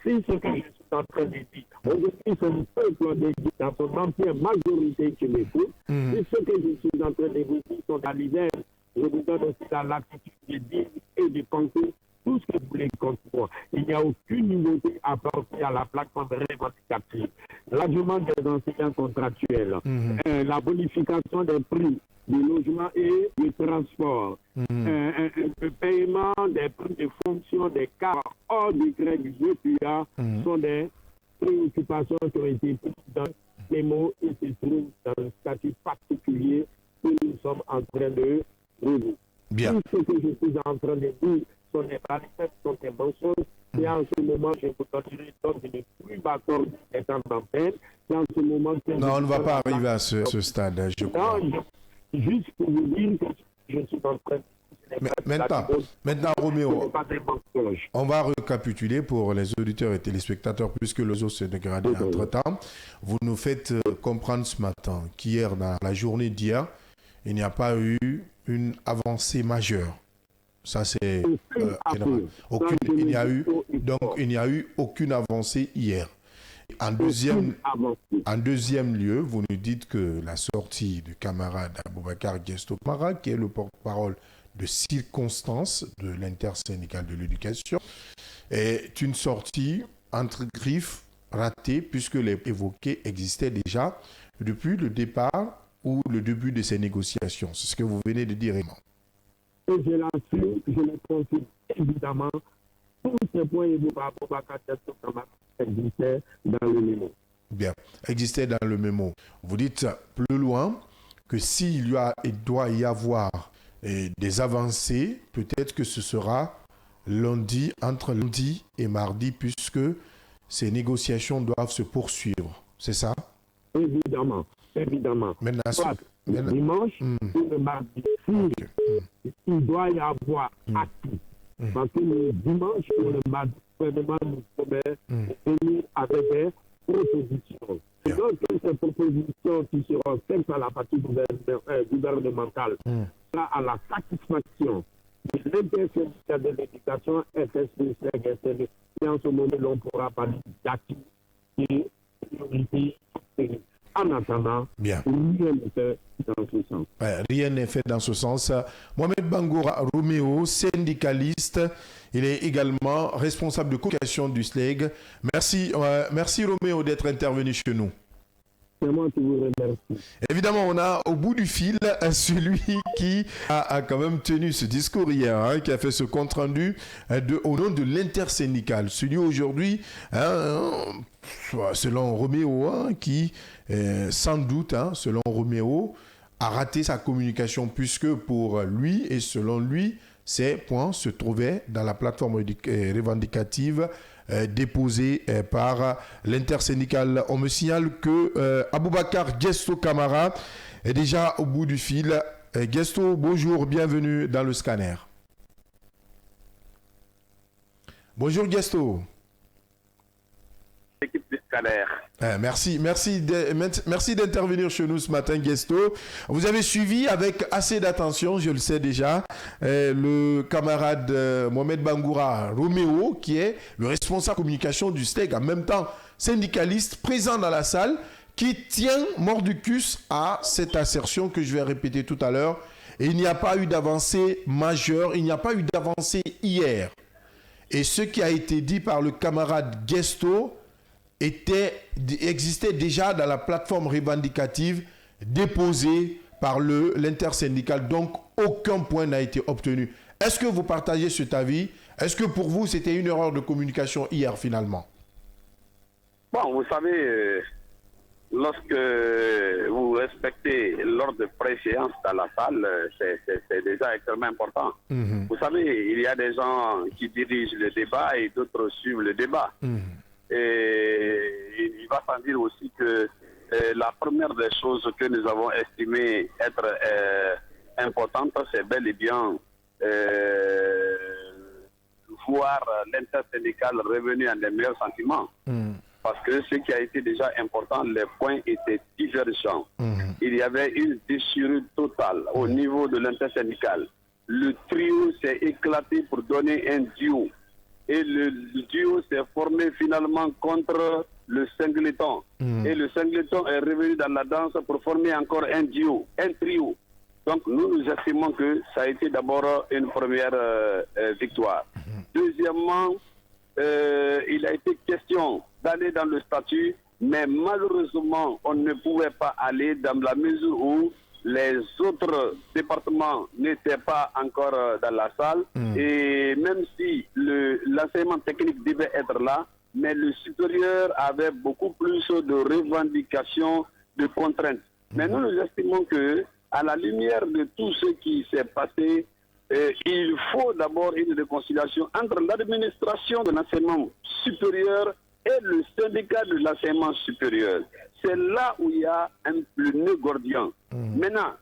Si ce que je suis en train de dire, aujourd'hui, c'est le peuple d'église dans son entière majorité qui m'écoute. Si ce que je suis en train de vous dire sont à l'hiver, je vous donne aussi la latitude de dire et de penser tout ce que vous voulez contre moi. Il n'y a aucune nouveauté apportée à la plateforme revendicative. L'adjuvement des enseignants contractuels, la bonification des prix du logement et du transport, le paiement des prix de fonction des cas hors du gré du GPA sont des préoccupations qui ont été prises dans les mots et se trouvent dans le statut particulier que nous sommes en train de résoudre. Bien. Tout ce que je suis en train de dire sont des manifestes, sont des mensonges. Et en ce moment, je vous donnerai donc de ne plus m'accorder des temps d'antenne. Et en ce moment, non, on ne va pas arriver à ce stade, je crois. Juste pour vous dire que je suis en train de... Maintenant, Roméo, on va récapituler pour les auditeurs et téléspectateurs, puisque le réseau s'est dégradé entre-temps. Vous nous faites comprendre ce matin qu'hier, dans la journée d'hier, il n'y a pas eu une avancée majeure. Ça, c'est il n'y a eu aucune avancée hier. En deuxième lieu, vous nous dites que la sortie du camarade Aboubacar Gesto Kamara, qui est le porte-parole de circonstance de l'intersyndicale de l'éducation, est une sortie entre griffes ratée, puisque les évoqués existaient déjà depuis le départ ou le début de ces négociations. C'est ce que vous venez de dire, Raymond. Et je l'assure, je le confirme évidemment, tous ces points évoqués par Aboubacar Gesto Kamara existaient dans le mémo. Bien, existait dans le mémo. Vous dites plus loin que s'il doit y avoir des avancées, peut-être que ce sera entre lundi et mardi, puisque ces négociations doivent se poursuivre. C'est ça? Évidemment. Maintenant, dimanche ou le mardi, il doit y avoir acquis. Parce que le dimanche ou le mardi, le gouvernement nous promet de venir avec des propositions. Et donc, ces propositions qui seront faites par la partie gouvernementale sera à la satisfaction de l'intersyndicale de l'éducation FSP-SNE. Et en ce moment, l'on pourra parler d'acquis et priorité. En attendant, rien n'est fait dans ce sens. Rien n'est fait dans ce sens. Mohamed Bangoura Roméo, syndicaliste, il est également responsable de communication du SLEG. Merci Roméo d'être intervenu chez nous. C'est moi qui vous remercie. Évidemment, on a au bout du fil celui qui a quand même tenu ce discours hier, qui a fait ce compte-rendu au nom de l'intersyndicale. Celui aujourd'hui, selon Roméo, qui sans doute, selon Roméo, a raté sa communication puisque pour lui et selon lui, ces points se trouvaient dans la plateforme revendicative déposée par l'intersyndicale. On me signale que Aboubacar Gesto Kamara est déjà au bout du fil. Gesto, bonjour, bienvenue dans le scanner. Bonjour Gesto. L'équipe de Kader. Merci d'intervenir chez nous ce matin, Guesto. Vous avez suivi avec assez d'attention, je le sais déjà, le camarade Mohamed Bangoura Roméo, qui est le responsable communication du STEG, en même temps syndicaliste, présent dans la salle, qui tient mordicus à cette assertion que je vais répéter tout à l'heure. Et il n'y a pas eu d'avancée majeure, il n'y a pas eu d'avancée hier. Et ce qui a été dit par le camarade Guesto existait déjà dans la plateforme revendicative déposée par l'intersyndical. Donc, aucun point n'a été obtenu. Est-ce que vous partagez cet avis? Est-ce que pour vous, c'était une erreur de communication hier, finalement? Bon, vous savez, lorsque vous respectez l'ordre de préséance dans la salle, c'est déjà extrêmement important. Vous savez, il y a des gens qui dirigent le débat et d'autres suivent le débat. Et il va sans dire aussi que la première des choses que nous avons estimé être importante, c'est bel et bien voir l'intersyndical revenir à des meilleurs sentiments. Parce que ce qui a été déjà important, les points étaient divergents. Il y avait une déchirure totale au niveau de l'intersyndical. Le trio s'est éclaté pour donner un duo. Et le duo s'est formé finalement contre le singleton. Et le singleton est revenu dans la danse pour former encore un duo, un trio. Donc nous estimons que ça a été d'abord une première victoire. Deuxièmement, il a été question d'aller dans le statut, mais malheureusement, on ne pouvait pas aller dans la mesure où les autres départements n'étaient pas encore dans la salle. Et même si l'enseignement technique devait être là, mais le supérieur avait beaucoup plus de revendications, de contraintes. Mais nous estimons que, à la lumière de tout ce qui s'est passé, il faut d'abord une réconciliation entre l'administration de l'enseignement supérieur et le syndicat de l'enseignement supérieur. C'est là où il y a le nœud gordien. Maintenant,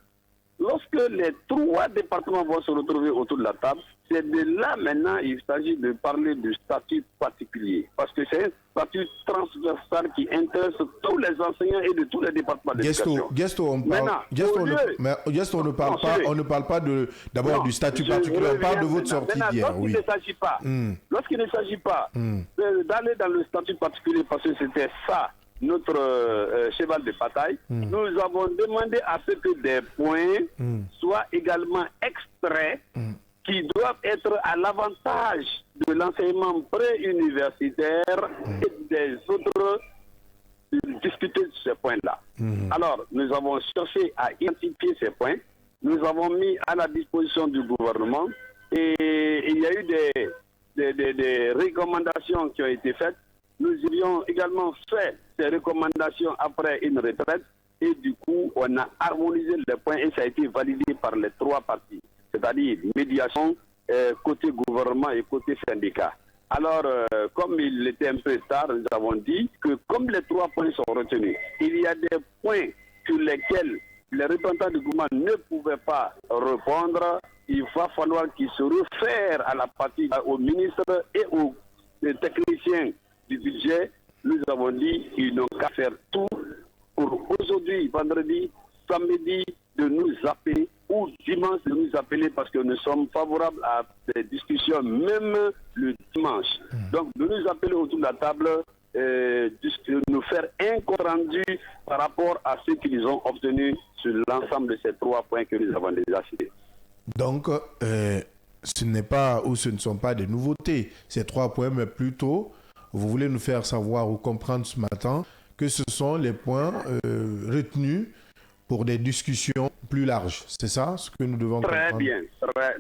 lorsque les trois départements vont se retrouver autour de la table, c'est de là maintenant il s'agit de parler du statut particulier. Parce que c'est un statut transversal qui intéresse tous les enseignants et de tous les départements d'éducation. Guesto, on ne parle pas d'abord du statut particulier, on parle de votre sortie d'hier. Lorsqu'il ne s'agit pas d'aller dans le statut particulier, parce que c'était ça notre cheval de bataille, nous avons demandé à ce que des points soient également extraits qui doivent être à l'avantage de l'enseignement pré-universitaire et des autres discuter de ces points-là. Alors, nous avons cherché à identifier ces points, nous avons mis à la disposition du gouvernement et il y a eu des recommandations qui ont été faites. Nous avions également fait ces recommandations après une retraite et du coup, on a harmonisé les points et ça a été validé par les trois parties, c'est-à-dire médiation, côté gouvernement et côté syndicat. Alors, comme il était un peu tard, nous avons dit que comme les trois points sont retenus, il y a des points sur lesquels les représentants du gouvernement ne pouvaient pas répondre. Il va falloir qu'ils se réfèrent à la partie, au ministre et aux techniciens du budget. Nous avons dit qu'ils n'ont qu'à faire tout pour aujourd'hui, vendredi, samedi, de nous appeler ou dimanche de nous appeler parce que nous sommes favorables à des discussions même le dimanche. Donc de nous appeler autour de la table, nous faire un compte rendu par rapport à ce qu'ils ont obtenu sur l'ensemble de ces trois points que nous avons déjà cités. Donc ce n'est pas ou ce ne sont pas des nouveautés, ces trois points, mais plutôt vous voulez nous faire savoir ou comprendre ce matin que ce sont les points retenus pour des discussions plus larges. C'est ça ce que nous devons comprendre?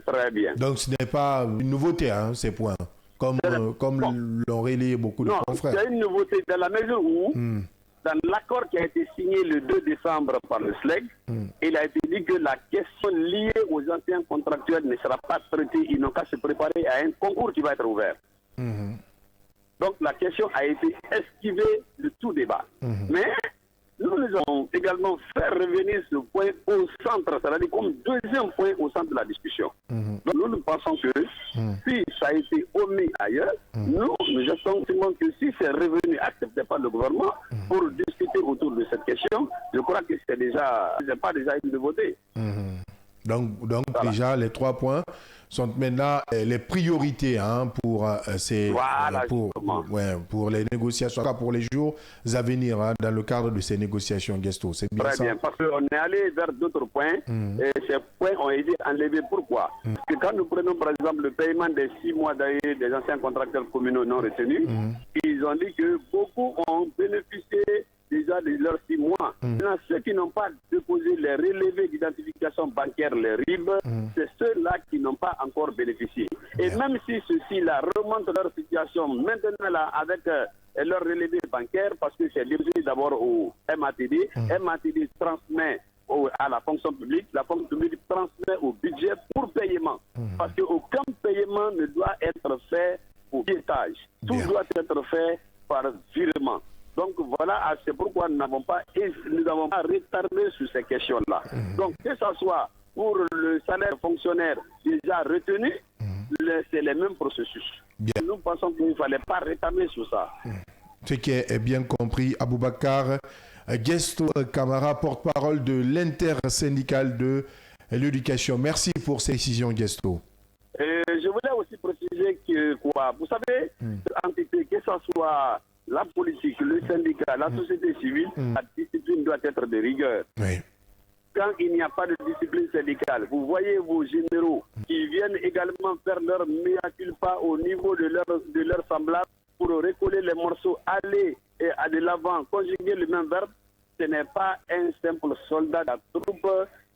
Très bien. Donc ce n'est pas une nouveauté, ces points, comme l'ont relayé beaucoup de confrères. C'est une nouveauté dans la mesure où, dans l'accord qui a été signé le 2 décembre par le SLEG, il a été dit que la question liée aux anciens contractuels ne sera pas traitée. Ils n'ont qu'à se préparer à un concours qui va être ouvert. Donc la question a été esquivée de tout débat. Mais nous allons également faire revenir ce point au centre, c'est-à-dire comme deuxième point au centre de la discussion. Donc nous pensons que si ça a été omis ailleurs, nous estimons que si c'est revenu accepté par le gouvernement pour discuter autour de cette question, je crois que c'est pas déjà une nouveauté. Donc voilà. Déjà, les 3 points sont maintenant les priorités pour les négociations, pour les jours à venir dans le cadre de ces négociations, Guesto. C'est bien. Très bien, parce qu'on est allé vers d'autres points et ces points ont été enlevés. Pourquoi? Parce que quand nous prenons par exemple le paiement des 6 mois d'année des anciens contracteurs communaux non retenus, ils ont dit que beaucoup ont bénéficié déjà de leurs 6 mois. Maintenant, ceux qui n'ont pas déposé les relevés d'identification bancaire, les RIB, c'est ceux-là qui n'ont pas encore bénéficié. Et même si ceux-ci-là remontent leur situation maintenant là avec leur relevé bancaire, parce que c'est lié d'abord au MATD, MATD transmet à la fonction publique, la fonction publique transmet au budget pour paiement. Parce qu'aucun paiement ne doit être fait au piétage. Tout doit être fait par virement. Donc voilà, c'est pourquoi nous n'avons pas retardé sur ces questions-là. Donc que ce soit pour le salaire fonctionnaire déjà retenu, c'est le même processus. Nous pensons qu'il ne fallait pas retarder sur ça. Ce qui est bien compris, Aboubacar Guesto Camara, porte-parole de l'intersyndicale de l'éducation. Merci pour ces décisions, Guesto. Je voulais aussi préciser que vous savez, que ce soit la politique, le syndicat, la société civile, la discipline doit être de rigueur. Oui. Quand il n'y a pas de discipline syndicale, vous voyez vos généraux qui viennent également faire leur mea culpa au niveau de leur semblables pour recoller les morceaux, aller et à de l'avant, conjuguer le même verbe. Ce n'est pas un simple soldat de la troupe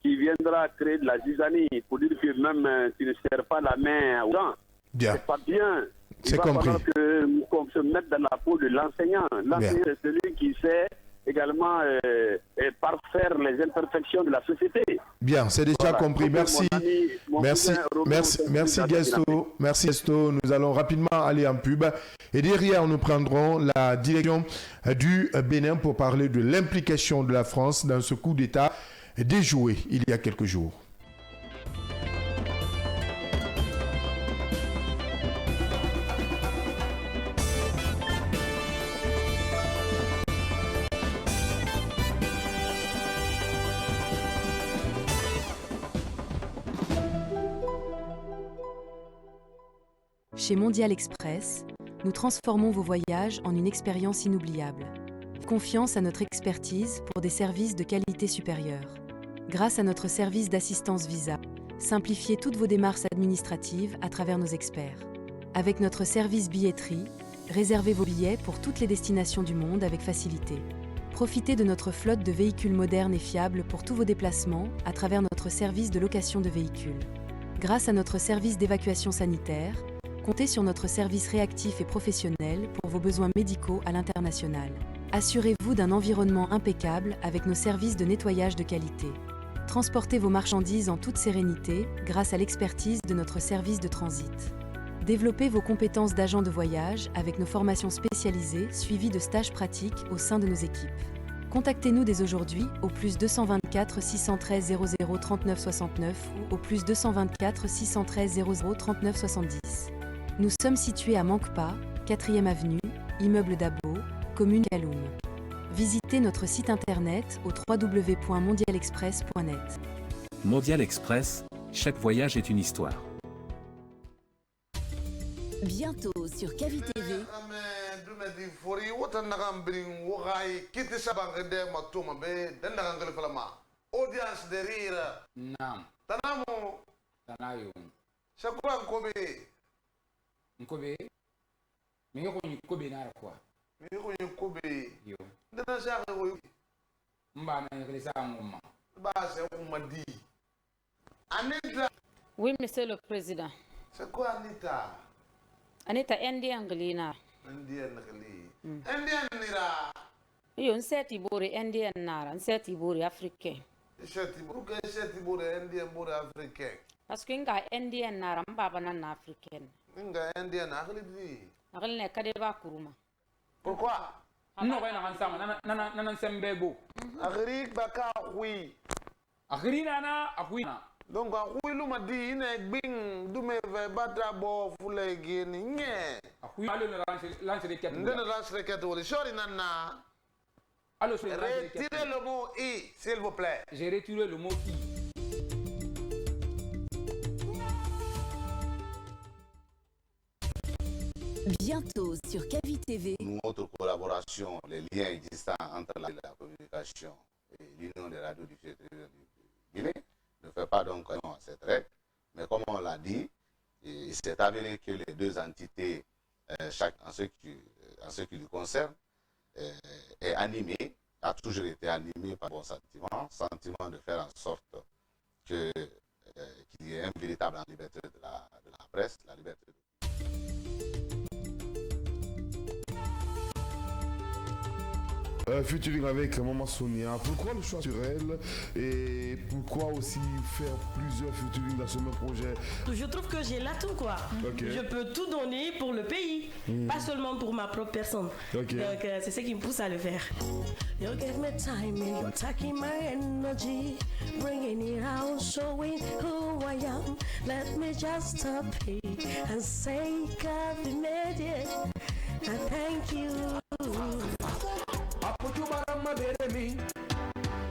qui viendra créer de la zizanie pour dire que même tu ne serres pas la main aux gens. C'est pas bien. C'est compris. Il va falloir qu'on se mette dans la peau de l'enseignant. L'enseignant, c'est celui qui sait également parfaire les imperfections de la société. Bien, c'est déjà compris. Merci. Merci Guesto. Merci Guesto. Nous allons rapidement aller en pub. Et derrière, nous prendrons la direction du Bénin pour parler de l'implication de la France dans ce coup d'État déjoué il y a quelques jours. Chez Mondial Express, nous transformons vos voyages en une expérience inoubliable. Confiance à notre expertise pour des services de qualité supérieure. Grâce à notre service d'assistance visa, simplifiez toutes vos démarches administratives à travers nos experts. Avec notre service billetterie, réservez vos billets pour toutes les destinations du monde avec facilité. Profitez de notre flotte de véhicules modernes et fiables pour tous vos déplacements à travers notre service de location de véhicules. Grâce à notre service d'évacuation sanitaire, comptez sur notre service réactif et professionnel pour vos besoins médicaux à l'international. Assurez-vous d'un environnement impeccable avec nos services de nettoyage de qualité. Transportez vos marchandises en toute sérénité grâce à l'expertise de notre service de transit. Développez vos compétences d'agent de voyage avec nos formations spécialisées suivies de stages pratiques au sein de nos équipes. Contactez-nous dès aujourd'hui au plus 224 613 00 39 69 ou au plus 224 613 00 39 70. Nous sommes situés à Mankpa, 4e avenue, immeuble Dabo, commune Kaloum. Visitez notre site internet au www.mondialexpress.net. Mondial Express, chaque voyage est une histoire. Bientôt sur KVTV. Audience de rire. Naam. Tanamo. Tanayo. Shakura Nkobe. Nkobe. Mais yoko ni Kobe na quoi? Yoko ni Kobe. Yo. Ndana shaka ko. Mba na ngeleza ngoma. Ba se umadi. Anita. Oui, Monsieur le Président. C'est quoi Anita? Anita Indian Glina. Indian Gali. Indian Nira. Yo nseti bore Indian Nara, nseti bore Africain. Seti bore Indian bore Africain. Parce que nga Indian Nara mbaba na Africain. Nga Indian Gali di. Agal ne kade ba kuruma. Pourquoi? No ga na sama na sembego. Agrik baka hui. Agrina na ahuina. Donc hui lu madi ine bing du me ve bata bo fule gini nye. Ahui alo na lance de ket. Ndene lance de ket woli shori nana. Allo sur retirez le mot i s'il vous plaît. J'ai retiré le mot i. Bientôt sur Kavi TV. Notre collaboration, les liens existants entre la communication et l'Union des radios du Guinée ne fait pas donc non à cette règle. Mais comme on l'a dit, il s'est avéré que les deux entités, chaque en ce qui lui concerne, est animé, a toujours été animé par bon sentiment de faire en sorte qu'il y ait une véritable liberté de la presse, la liberté de... Featuring avec Maman Sonia, pourquoi le choix sur elle et pourquoi aussi faire plusieurs featuring dans ce même projet? Je trouve que j'ai l'atout quoi. Okay. Je peux tout donner pour le pays, pas seulement pour ma propre personne. Okay. Donc c'est ce qui me pousse à le faire. You give me time and you're taking my energy, bringing it out, showing who I am. Let me just stop here and say Kavi Media, I thank you. Aputu barama beremi,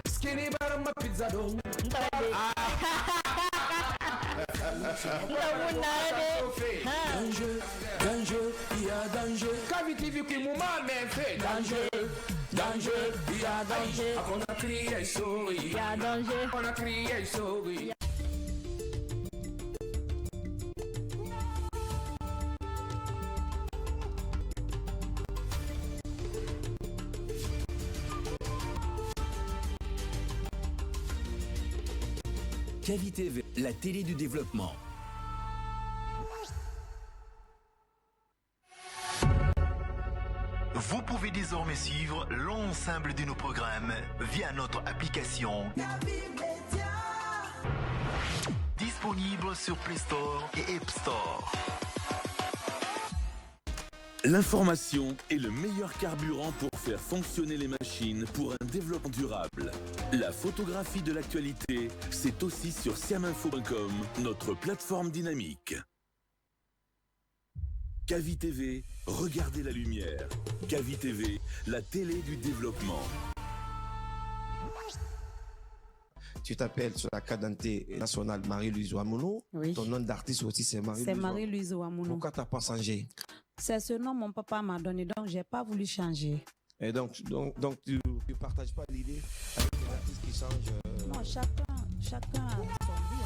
skinny barama pizza do. Danger, danger, il y a danger. Kavi TV qui m'a même fait danger, danger, il y a danger. On a crié souris, il y a danger. On a crié souris. Kavi TV, la télé du développement. Vous pouvez désormais suivre l'ensemble de nos programmes via notre application disponible sur Play Store et App Store. L'information est le meilleur carburant pour faire fonctionner les machines pour un développement durable. La photographie de l'actualité, c'est aussi sur siaminfo.com, notre plateforme dynamique. Kavi TV, regardez la lumière. Kavi TV, la télé du développement. Tu t'appelles sur la carte d'identité nationale Marie-Louise Ouamounou. Oui. Ton nom d'artiste aussi c'est Marie-Louise. C'est Marie-Louise Ouamounou. Pourquoi tu n'as pas changé? C'est ce nom que mon papa m'a donné, donc je n'ai pas voulu changer. Et donc tu ne partages pas l'idée avec les artistes qui changent Non, chacun a son vie.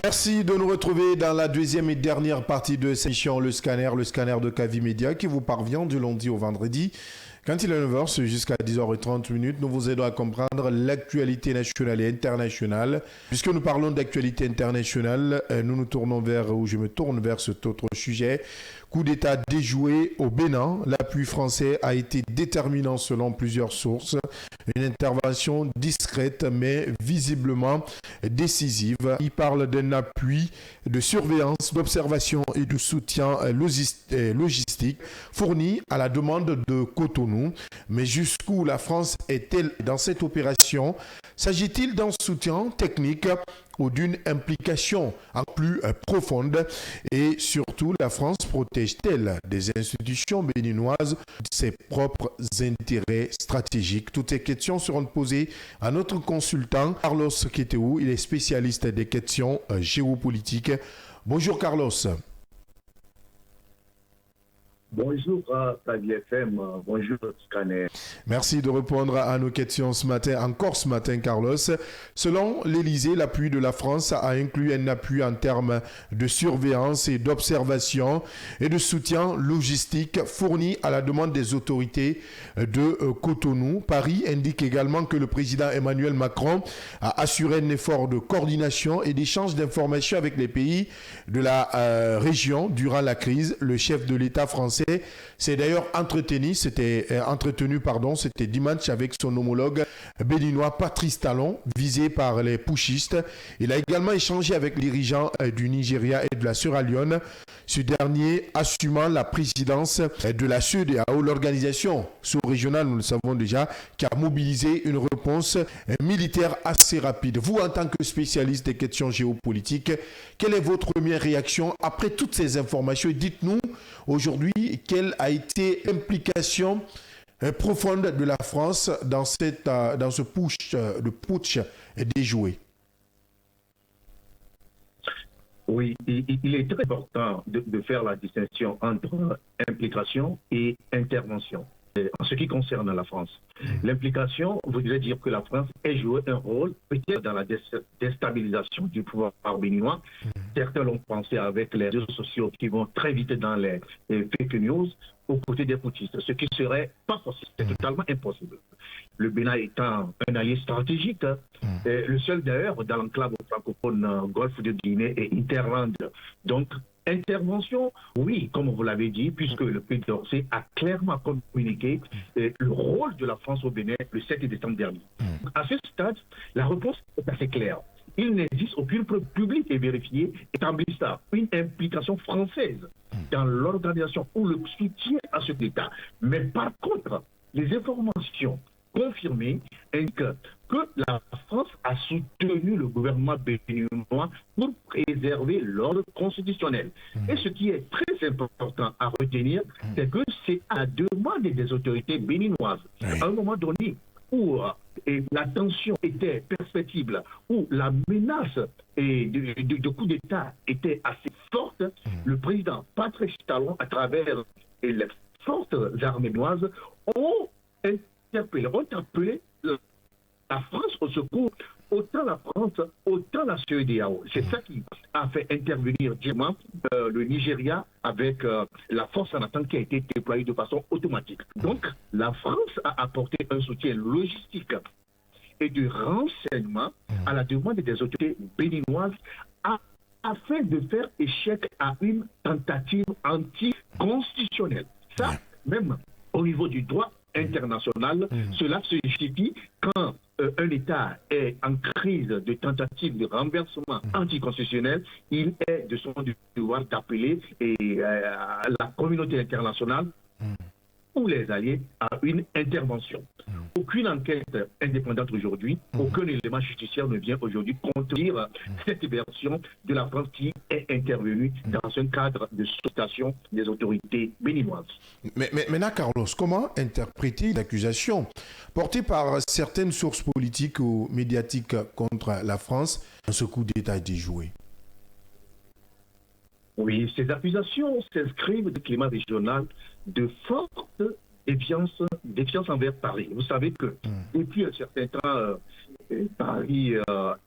Merci de nous retrouver dans la deuxième et dernière partie de cette émission, le scanner de Kavi Media qui vous parvient du lundi au vendredi. Quand il est 9h jusqu'à 10h30, nous vous aidons à comprendre l'actualité nationale et internationale. Puisque nous parlons d'actualité internationale, je me tourne vers cet autre sujet. Coup d'État déjoué au Bénin. L'appui français a été déterminant selon plusieurs sources. Une intervention discrète mais visiblement décisive. Il parle d'un appui de surveillance, d'observation et de soutien logistique fourni à la demande de Cotonou. Mais jusqu'où la France est-elle dans cette opération? S'agit-il d'un soutien technique ou d'une implication encore plus profonde? Et surtout, la France protège-t-elle des institutions béninoises ses propres intérêts stratégiques? Toutes ces questions seront posées à notre consultant Carlos Keteou. Il est spécialiste des questions géopolitiques. Bonjour Carlos. Bonjour Kavi FM, bonjour Scanner. Merci de répondre à nos questions ce matin, Carlos. Selon l'Élysée, l'appui de la France a inclus un appui en termes de surveillance et d'observation et de soutien logistique fourni à la demande des autorités de Cotonou. Paris indique également que le président Emmanuel Macron a assuré un effort de coordination et d'échange d'informations avec les pays de la région durant la crise. Le chef de l'État français disais, c'est d'ailleurs entretenu, c'était dimanche avec son homologue béninois Patrice Talon, visé par les putschistes. Il a également échangé avec les dirigeants du Nigeria et de la Sierra Leone, ce dernier assumant la présidence de la CEDEAO, l'organisation sous-régionale, nous le savons déjà, qui a mobilisé une réponse militaire assez rapide. Vous, en tant que spécialiste des questions géopolitiques, quelle est votre première réaction après toutes ces informations? Dites-nous aujourd'hui quelle a été l'implication profonde de la France dans ce putsch déjoué. Oui, il est très important de faire la distinction entre implication et intervention. En ce qui concerne la France, l'implication voudrait dire que la France ait joué un rôle peut-être dans la déstabilisation du pouvoir béninois. Certains l'ont pensé avec les réseaux sociaux qui vont très vite dans les fake news aux côtés des putschistes, ce qui serait pas possible, c'est totalement impossible. Le Bénin étant un allié stratégique, le seul d'ailleurs dans l'enclave francophone Golfe de Guinée et Interland. Donc, intervention, oui, comme vous l'avez dit, puisque le Pays d'Orsay a clairement communiqué le rôle de la France au Bénin le 7 décembre dernier. À ce stade, la réponse est assez claire. Il n'existe aucune preuve publique et vérifiée établissant une implication française dans l'organisation ou le soutien à cet État. Mais par contre, les informations confirmées indiquent que la France a soutenu le gouvernement béninois pour préserver l'ordre constitutionnel. Et ce qui est très important à retenir, c'est que c'est à la demande des autorités béninoises. À un moment donné, où la tension était perceptible, où la menace de coup d'État était assez forte, le président Patrice Talon, à travers les forces armées béninoises, ont appelé la France au secours, autant la France, autant la CEDEAO. C'est ça qui a fait intervenir directement le Nigeria avec la force en attente qui a été déployée de façon automatique. Donc, la France a apporté un soutien logistique et de renseignement à la demande des autorités béninoises afin de faire échec à une tentative anticonstitutionnelle. Ça, même au niveau du droit international, cela se justifie quand un État est en crise de tentative de renversement anticonstitutionnel, il est de son devoir d'appeler la communauté internationale ou les alliés à une intervention. Aucune enquête indépendante aujourd'hui, aucun élément judiciaire ne vient aujourd'hui contredire cette version de la France qui est intervenue dans un cadre de sollicitation des autorités béninoises. Mais maintenant, Carlos, comment interpréter l'accusation portée par certaines sources politiques ou médiatiques contre la France dans ce coup d'État déjoué? Oui, ces accusations s'inscrivent dans le climat régional de forte défiance envers Paris. Vous savez que depuis un certain temps, Paris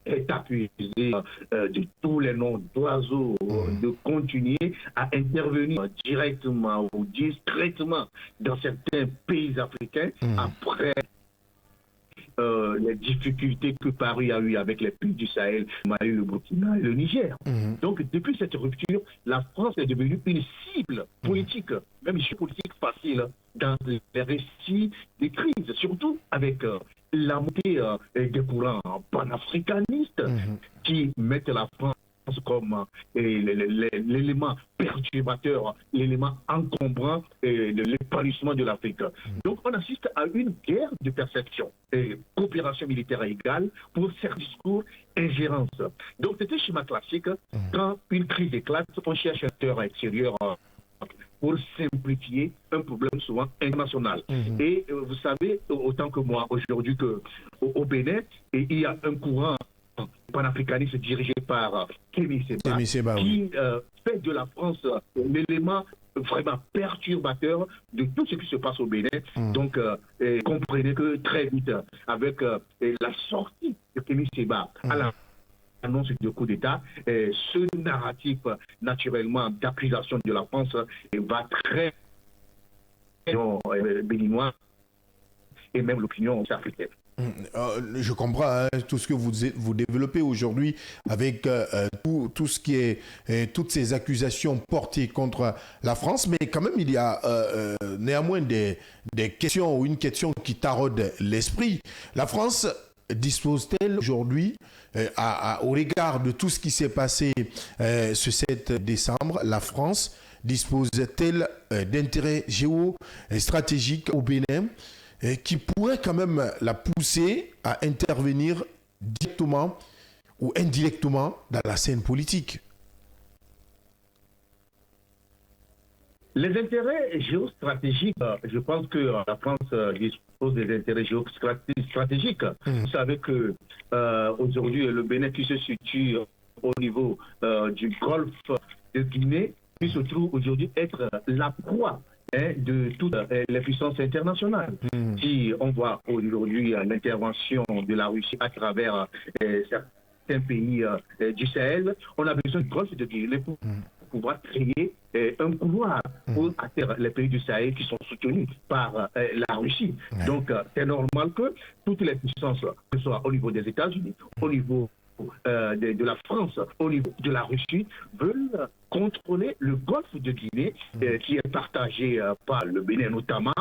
est accusé de tous les noms d'oiseaux de continuer à intervenir directement ou discrètement dans certains pays africains après les difficultés que Paris a eues avec les pays du Sahel, Mali, le Burkina et le Niger. Donc, depuis cette rupture, la France est devenue une cible politique, même une politique facile dans les récits des crises, surtout avec la montée des courants panafricanistes qui mettent la France comme l'élément perturbateur, l'élément encombrant l'épanouissement de l'Afrique. Donc on assiste à une guerre de perception, coopération militaire égale pour faire discours, ingérence. Donc c'était un schéma classique, quand une crise éclate, on cherche un acteur extérieur pour simplifier un problème souvent international. Et vous savez, autant que moi aujourd'hui qu'au Bénin, il y a un courant panafricaniste dirigé par Kémy Séba, qui fait de la France l'élément vraiment perturbateur de tout ce qui se passe au Bénin. Donc, comprenez que très vite, avec la sortie de Kémy Séba à l'annonce du coup d'État, ce narratif, naturellement, d'accusation de la France va très béninois et même l'opinion africaine. Je comprends tout ce que vous développez aujourd'hui avec tout ce qui est toutes ces accusations portées contre la France, mais quand même il y a néanmoins des questions ou une question qui taraude l'esprit. La France dispose-t-elle aujourd'hui, au regard de tout ce qui s'est passé ce 7 décembre, la France dispose-t-elle d'intérêts géostratégiques au Bénin qui pourrait quand même la pousser à intervenir directement ou indirectement dans la scène politique? Les intérêts géostratégiques, je pense que la France dispose des intérêts géostratégiques. Vous savez que aujourd'hui, le Bénin qui se situe au niveau du golfe de Guinée, qui se trouve aujourd'hui être la proie de toutes les puissances internationales. Si on voit aujourd'hui l'intervention de la Russie à travers certains pays du Sahel, on a besoin du golfe de Guinée pour pouvoir créer un couloir pour atteindre les pays du Sahel qui sont soutenus par la Russie. Donc, c'est normal que toutes les puissances, que ce soit au niveau des États-Unis, au niveau de la France, au niveau de la Russie, veulent contrôler le golfe de Guinée qui est partagé par le Bénin notamment,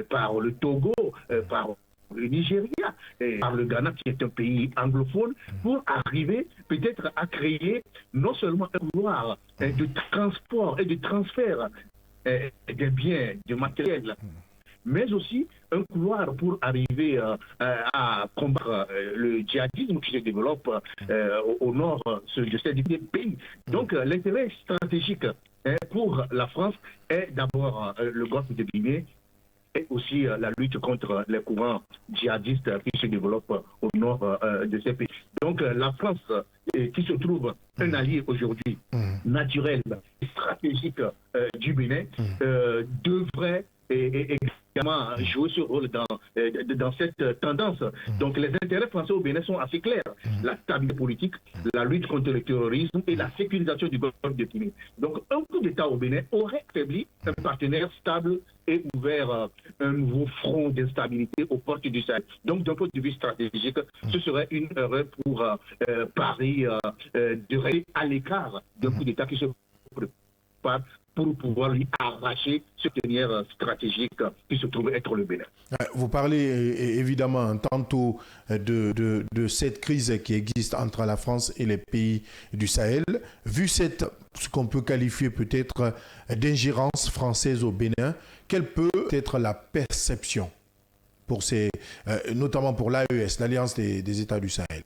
par le Togo, par le Nigeria, par le Ghana qui est un pays anglophone, pour arriver peut-être à créer non seulement un couloir de transport et de transfert des biens, du matériel, mais aussi un couloir pour arriver à combattre le djihadisme qui se développe au nord de ces pays. Donc l'intérêt stratégique pour la France est d'abord le golfe de Guinée et aussi la lutte contre les courants djihadistes qui se développent au nord de ces pays. Donc la France, qui se trouve un allié aujourd'hui naturel et stratégique du Bénin, devrait également jouer ce rôle dans cette tendance. Donc les intérêts français au Bénin sont assez clairs. La stabilité politique, la lutte contre le terrorisme et la sécurisation du golfe de Guinée. Donc un coup d'État au Bénin aurait affaibli un partenaire stable et ouvert un nouveau front d'instabilité aux portes du Sahel. Donc d'un point de vue stratégique, ce serait une erreur pour Paris de rester à l'écart d'un coup d'État qui se prépare pour pouvoir lui arracher ce dernier stratégique qui se trouve être le Bénin. Vous parlez évidemment tantôt de cette crise qui existe entre la France et les pays du Sahel. Vu ce qu'on peut qualifier peut-être d'ingérence française au Bénin, quelle peut être la perception pour notamment pour l'AES, l'Alliance des États du Sahel?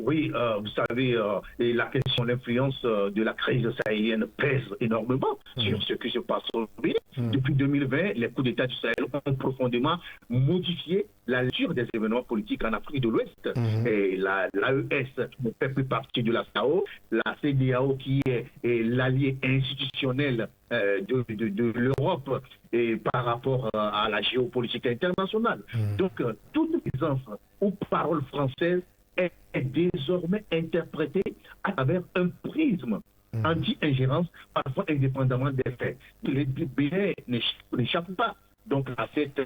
Oui, vous savez, la question de l'influence de la crise sahélienne pèse énormément sur ce qui se passe au Bénin. Depuis 2020, les coups d'État du Sahel ont profondément modifié la lecture des événements politiques en Afrique de l'Ouest. Et l'AES ne fait plus partie de la SAO, la CEDEAO qui est l'allié institutionnel de l'Europe et par rapport à la géopolitique internationale. Donc, toute présence aux paroles françaises est désormais interprété à travers un prisme anti-ingérence, parfois indépendamment des faits. Le Bénin n'échappe pas donc à cette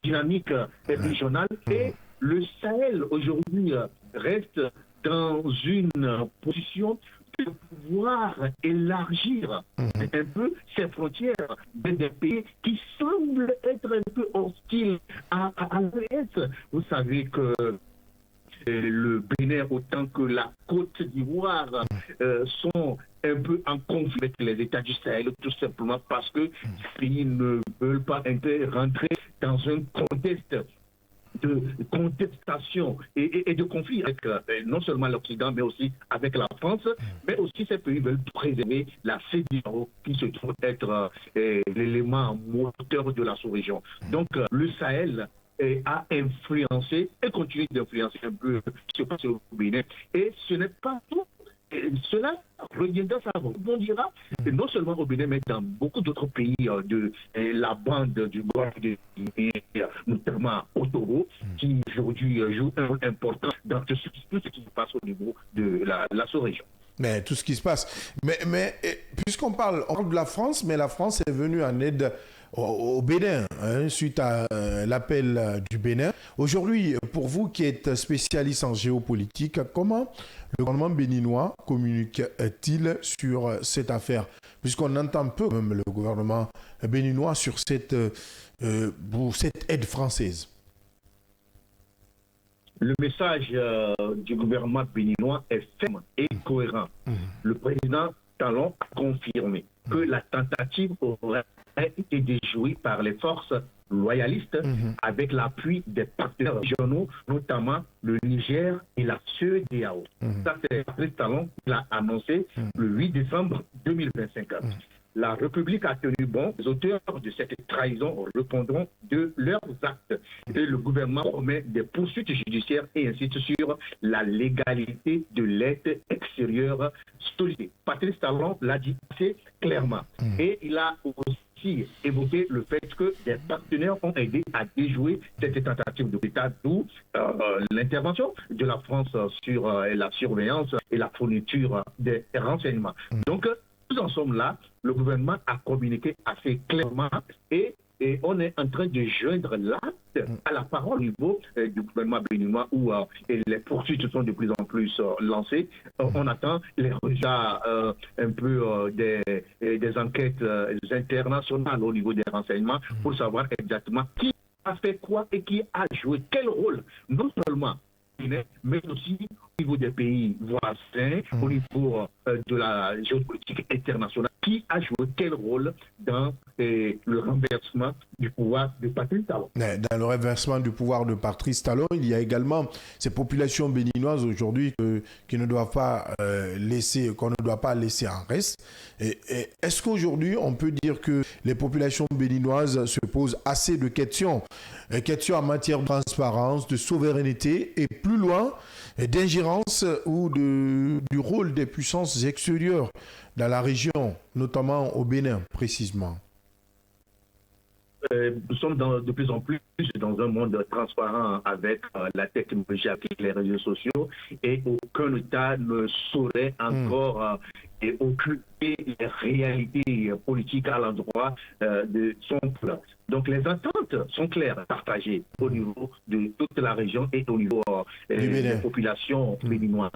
dynamique régionale et le Sahel aujourd'hui reste dans une position de pouvoir élargir un peu ses frontières des pays qui semblent être un peu hostiles à l'Est. Vous savez que le Bénin autant que la Côte d'Ivoire sont un peu en conflit avec les États du Sahel, tout simplement parce que ces pays ne veulent pas rentrer dans un contexte de contestation et de conflit avec non seulement l'Occident, mais aussi avec la France, mais aussi ces pays veulent préserver la CEDEAO qui se trouve être l'élément moteur de la sous-région. Donc le Sahel a influencé et continue d'influencer un peu ce qui se passe au Bénin. Et ce n'est pas tout. Cela reviendra, ça rebondira, non seulement au Bénin, mais dans beaucoup d'autres pays de la bande du golfe de Guinée, notamment au Togo, qui aujourd'hui joue un rôle important dans tout ce qui se passe au niveau de la sous-région. Mais tout ce qui se passe. Mais puisqu'on parle de la France, mais la France est venue en aide au Bénin, hein, suite à l'appel du Bénin. Aujourd'hui, pour vous qui êtes spécialiste en géopolitique, comment le gouvernement béninois communique-t-il sur cette affaire? Puisqu'on entend peu même le gouvernement béninois sur cette aide française. Le message du gouvernement béninois est ferme et cohérent. Le président Talon a confirmé que la tentative aurait été déjouée par les forces loyalistes avec l'appui des partenaires régionaux, notamment le Niger et la CEDEAO. Ça, c'est Patrice Talon qui l'a annoncé le 8 décembre 2025. La République a tenu bon. Les auteurs de cette trahison répondront de leurs actes. Et le gouvernement promet des poursuites judiciaires et insiste sur la légalité de l'aide extérieure sollicitée. Patrice Talon l'a dit assez clairement. Et il a aussi évoqué le fait que des partenaires ont aidé à déjouer cette tentative de l'État, d'où l'intervention de la France sur la surveillance et la fourniture des renseignements. Donc, nous en sommes là. Le gouvernement a communiqué assez clairement et on est en train de joindre l'acte à la parole au niveau du gouvernement béninois où les poursuites sont de plus en plus lancées. On attend les résultats un peu des enquêtes internationales au niveau des renseignements pour savoir exactement qui a fait quoi et qui a joué quel rôle, non seulement mais aussi au niveau des pays voisins, au niveau de la géopolitique internationale, qui a joué quel rôle dans le renversement du pouvoir de Patrice Talon. Dans le renversement du pouvoir de Patrice Talon, il y a également ces populations béninoises aujourd'hui qui ne doivent pas qu'on ne doit pas laisser en reste. Est-ce qu'aujourd'hui, on peut dire que les populations béninoises se posent assez de questions en matière de transparence, de souveraineté et plus loin, d'ingérence ou du rôle des puissances extérieures dans la région, notamment au Bénin précisément? Nous sommes de plus en plus dans un monde transparent avec la technologie, avec les réseaux sociaux, et aucun État ne saurait encore occulter les réalités politiques à l'endroit de son peuple. Donc les attentes sont claires, partagées au niveau de toute la région et au niveau des populations béninoises.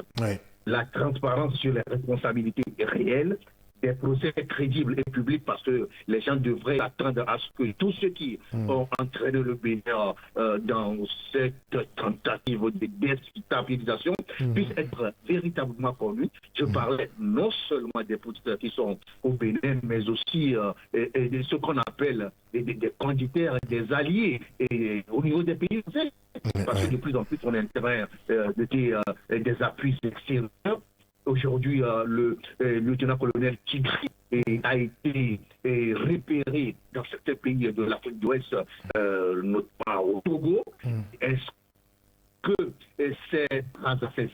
La transparence sur les responsabilités réelles, des procès crédibles et publics, parce que les gens devraient attendre à ce que tous ceux qui ont entraîné le Bénin dans cette tentative de déstabilisation puissent être véritablement connus. Je parlais non seulement des politiciens qui sont au Bénin, mais aussi de ce qu'on appelle des candidats, des alliés au niveau des pays voisins. Parce que de plus en plus, on est en train de des appuis extérieurs. Aujourd'hui, le lieutenant-colonel Tigri a été repéré dans certains pays de l'Afrique de l'Ouest, notamment au Togo. Est-ce que c'est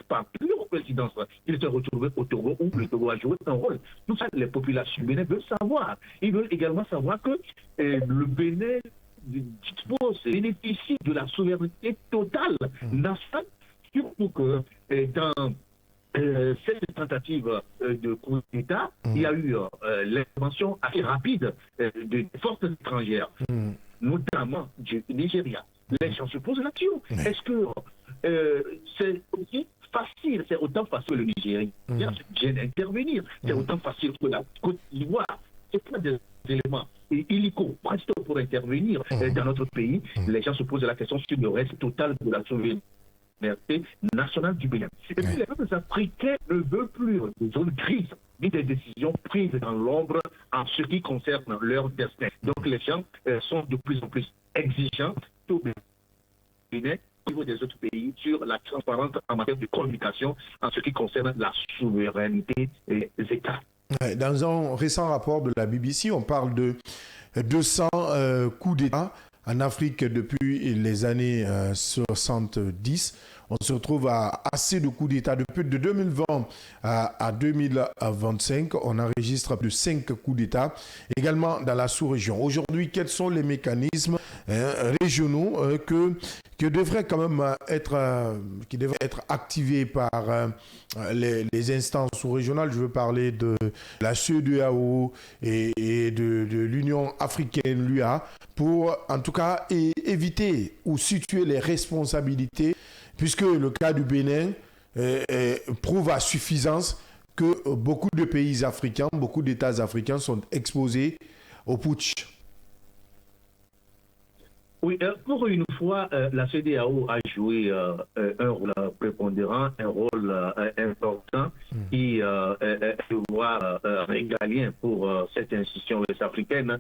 pas pure coïncidence qu'il s'est retrouvé au Togo où le Togo a joué un rôle? Tout ça, les populations béninoises veulent savoir. Ils veulent également savoir que le Bénin bénéficie de la souveraineté totale nationale, surtout que dans cette tentative de coup d'État, il y a eu l'intervention assez rapide de forces étrangères, notamment du Nigeria. Les gens se posent la question. Est-ce que c'est aussi facile, c'est autant facile que le Nigeria vient intervenir, c'est autant facile que la Côte d'Ivoire? C'est pas des éléments illico, presque pour intervenir dans notre pays. Les gens se posent la question sur le reste total de la souveraineté nationale du Bénin. Et puis les peuples africains ne veulent plus de zones grises ni des décisions prises dans l'ombre en ce qui concerne leur destin. Donc les gens sont de plus en plus exigeants au Bénin, au niveau des autres pays, sur la transparence en matière de communication en ce qui concerne la souveraineté des États. Dans un récent rapport de la BBC, on parle de 200 coups d'État en Afrique depuis les années 70. On se retrouve à assez de coups d'État. Depuis de 2020 à 2025, on enregistre plus de 5 coups d'État, également dans la sous-région. Aujourd'hui, quels sont les mécanismes régionaux qui devraient quand même être activés par les instances sous-régionales? Je veux parler de la CEDEAO et de l'Union africaine, l'UA, pour en tout cas éviter ou situer les responsabilités, puisque le cas du Bénin prouve à suffisance que beaucoup de pays africains, beaucoup d'États africains sont exposés au putsch. Oui, pour une fois, la CEDEAO a joué un rôle prépondérant, un rôle important qui est devoir régalien pour cette institution ouest-africaine.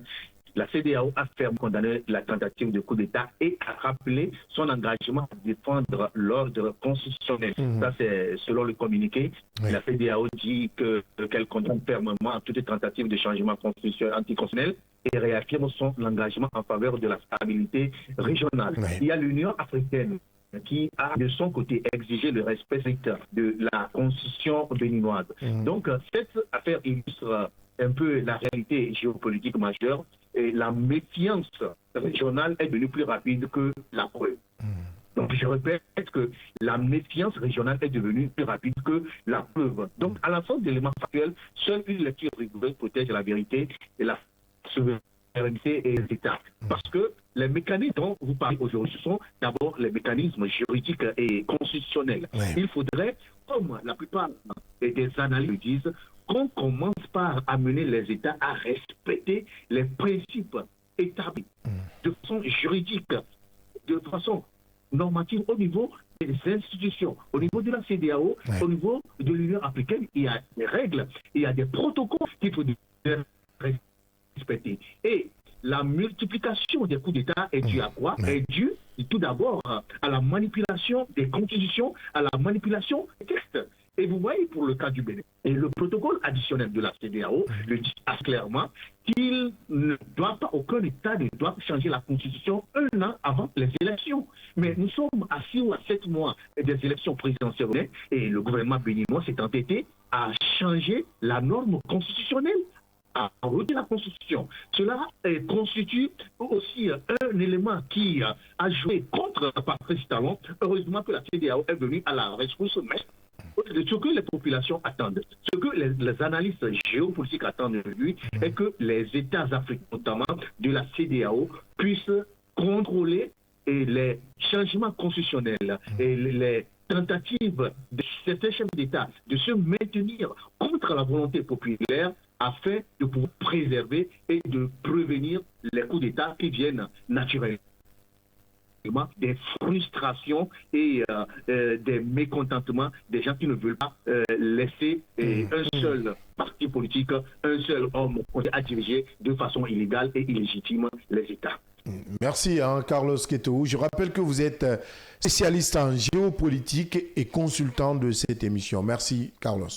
La CEDEAO a fermement condamné la tentative de coup d'État et a rappelé son engagement à défendre l'ordre constitutionnel. Ça, c'est selon le communiqué. La CEDEAO dit qu'elle condamne fermement toute tentative de changement anticonstitutionnel et réaffirme son engagement en faveur de la stabilité régionale. Il y a l'Union africaine qui a de son côté exigé le respect strict de la constitution béninoise. Donc, cette affaire illustre un peu la réalité géopolitique majeure. Et la méfiance régionale est devenue plus rapide que la preuve. Donc, je répète que la méfiance régionale est devenue plus rapide que la preuve. Donc, à l'ensemble d'éléments factuels, seule une lecture rigoureuse protège la vérité et la souveraineté et les États. Parce que les mécanismes dont vous parlez aujourd'hui, ce sont d'abord les mécanismes juridiques et constitutionnels. Il faudrait, comme la plupart des analystes le disent, qu'on commence par amener les États à respecter les principes établis de façon juridique, de façon normative au niveau des institutions, au niveau de la CEDEAO, au niveau de l'Union africaine. Il y a des règles, il y a des protocoles qu'il faut respecter. Et la multiplication des coups d'État est due à quoi? Est due tout d'abord à la manipulation des constitutions, à la manipulation des textes. Et vous voyez pour le cas du Bénin, et le protocole additionnel de la CEDEAO le dit assez clairement qu'il ne doit pas, aucun État ne doit changer la constitution un an avant les élections. Mais nous sommes à 6 ou à 7 mois des élections présidentielles et le gouvernement béninois s'est entêté à changer la norme constitutionnelle, à retirer la Constitution. Cela constitue aussi un élément qui a joué contre Patrice Talon. Heureusement que la CEDEAO est venue à la rescousse, mais ce que les populations attendent, ce que les analystes géopolitiques attendent de lui, est que les États africains, notamment de la CEDEAO, puissent contrôler les changements constitutionnels et les tentatives de certains chefs d'État de se maintenir contre la volonté populaire afin de pouvoir préserver et de prévenir les coups d'État qui viennent naturellement des frustrations et des mécontentements des gens qui ne veulent pas laisser un seul parti politique, un seul homme à diriger de façon illégale et illégitime les États. Merci Carlos Ketou. Je rappelle que vous êtes spécialiste en géopolitique et consultant de cette émission. Merci Carlos.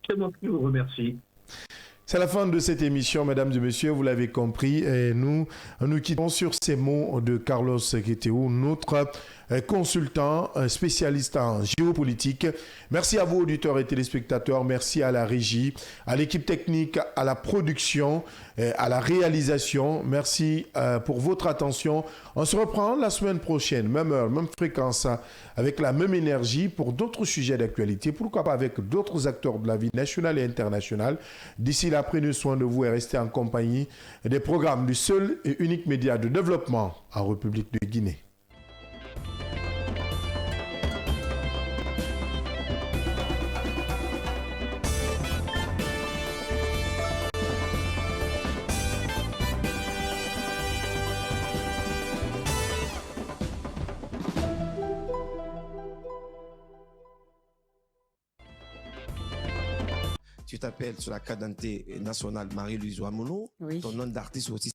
C'est moi qui vous remercie. C'est la fin de cette émission, mesdames et messieurs, vous l'avez compris. Et nous quittons sur ces mots de Carlos Ketou, notre consultant spécialiste en géopolitique. Merci à vous, auditeurs et téléspectateurs. Merci à la régie, à l'équipe technique, à la production, à la réalisation. Merci pour votre attention. On se reprend la semaine prochaine, même heure, même fréquence, avec la même énergie pour d'autres sujets d'actualité. Pourquoi pas avec d'autres acteurs de la vie nationale et internationale. D'ici là, prenez soin de vous et restez en compagnie des programmes du seul et unique média de développement en République de Guinée. Tu t'appelles sur la carte d'identité nationale Marie-Louise Ouamono. Ton nom d'artiste aussi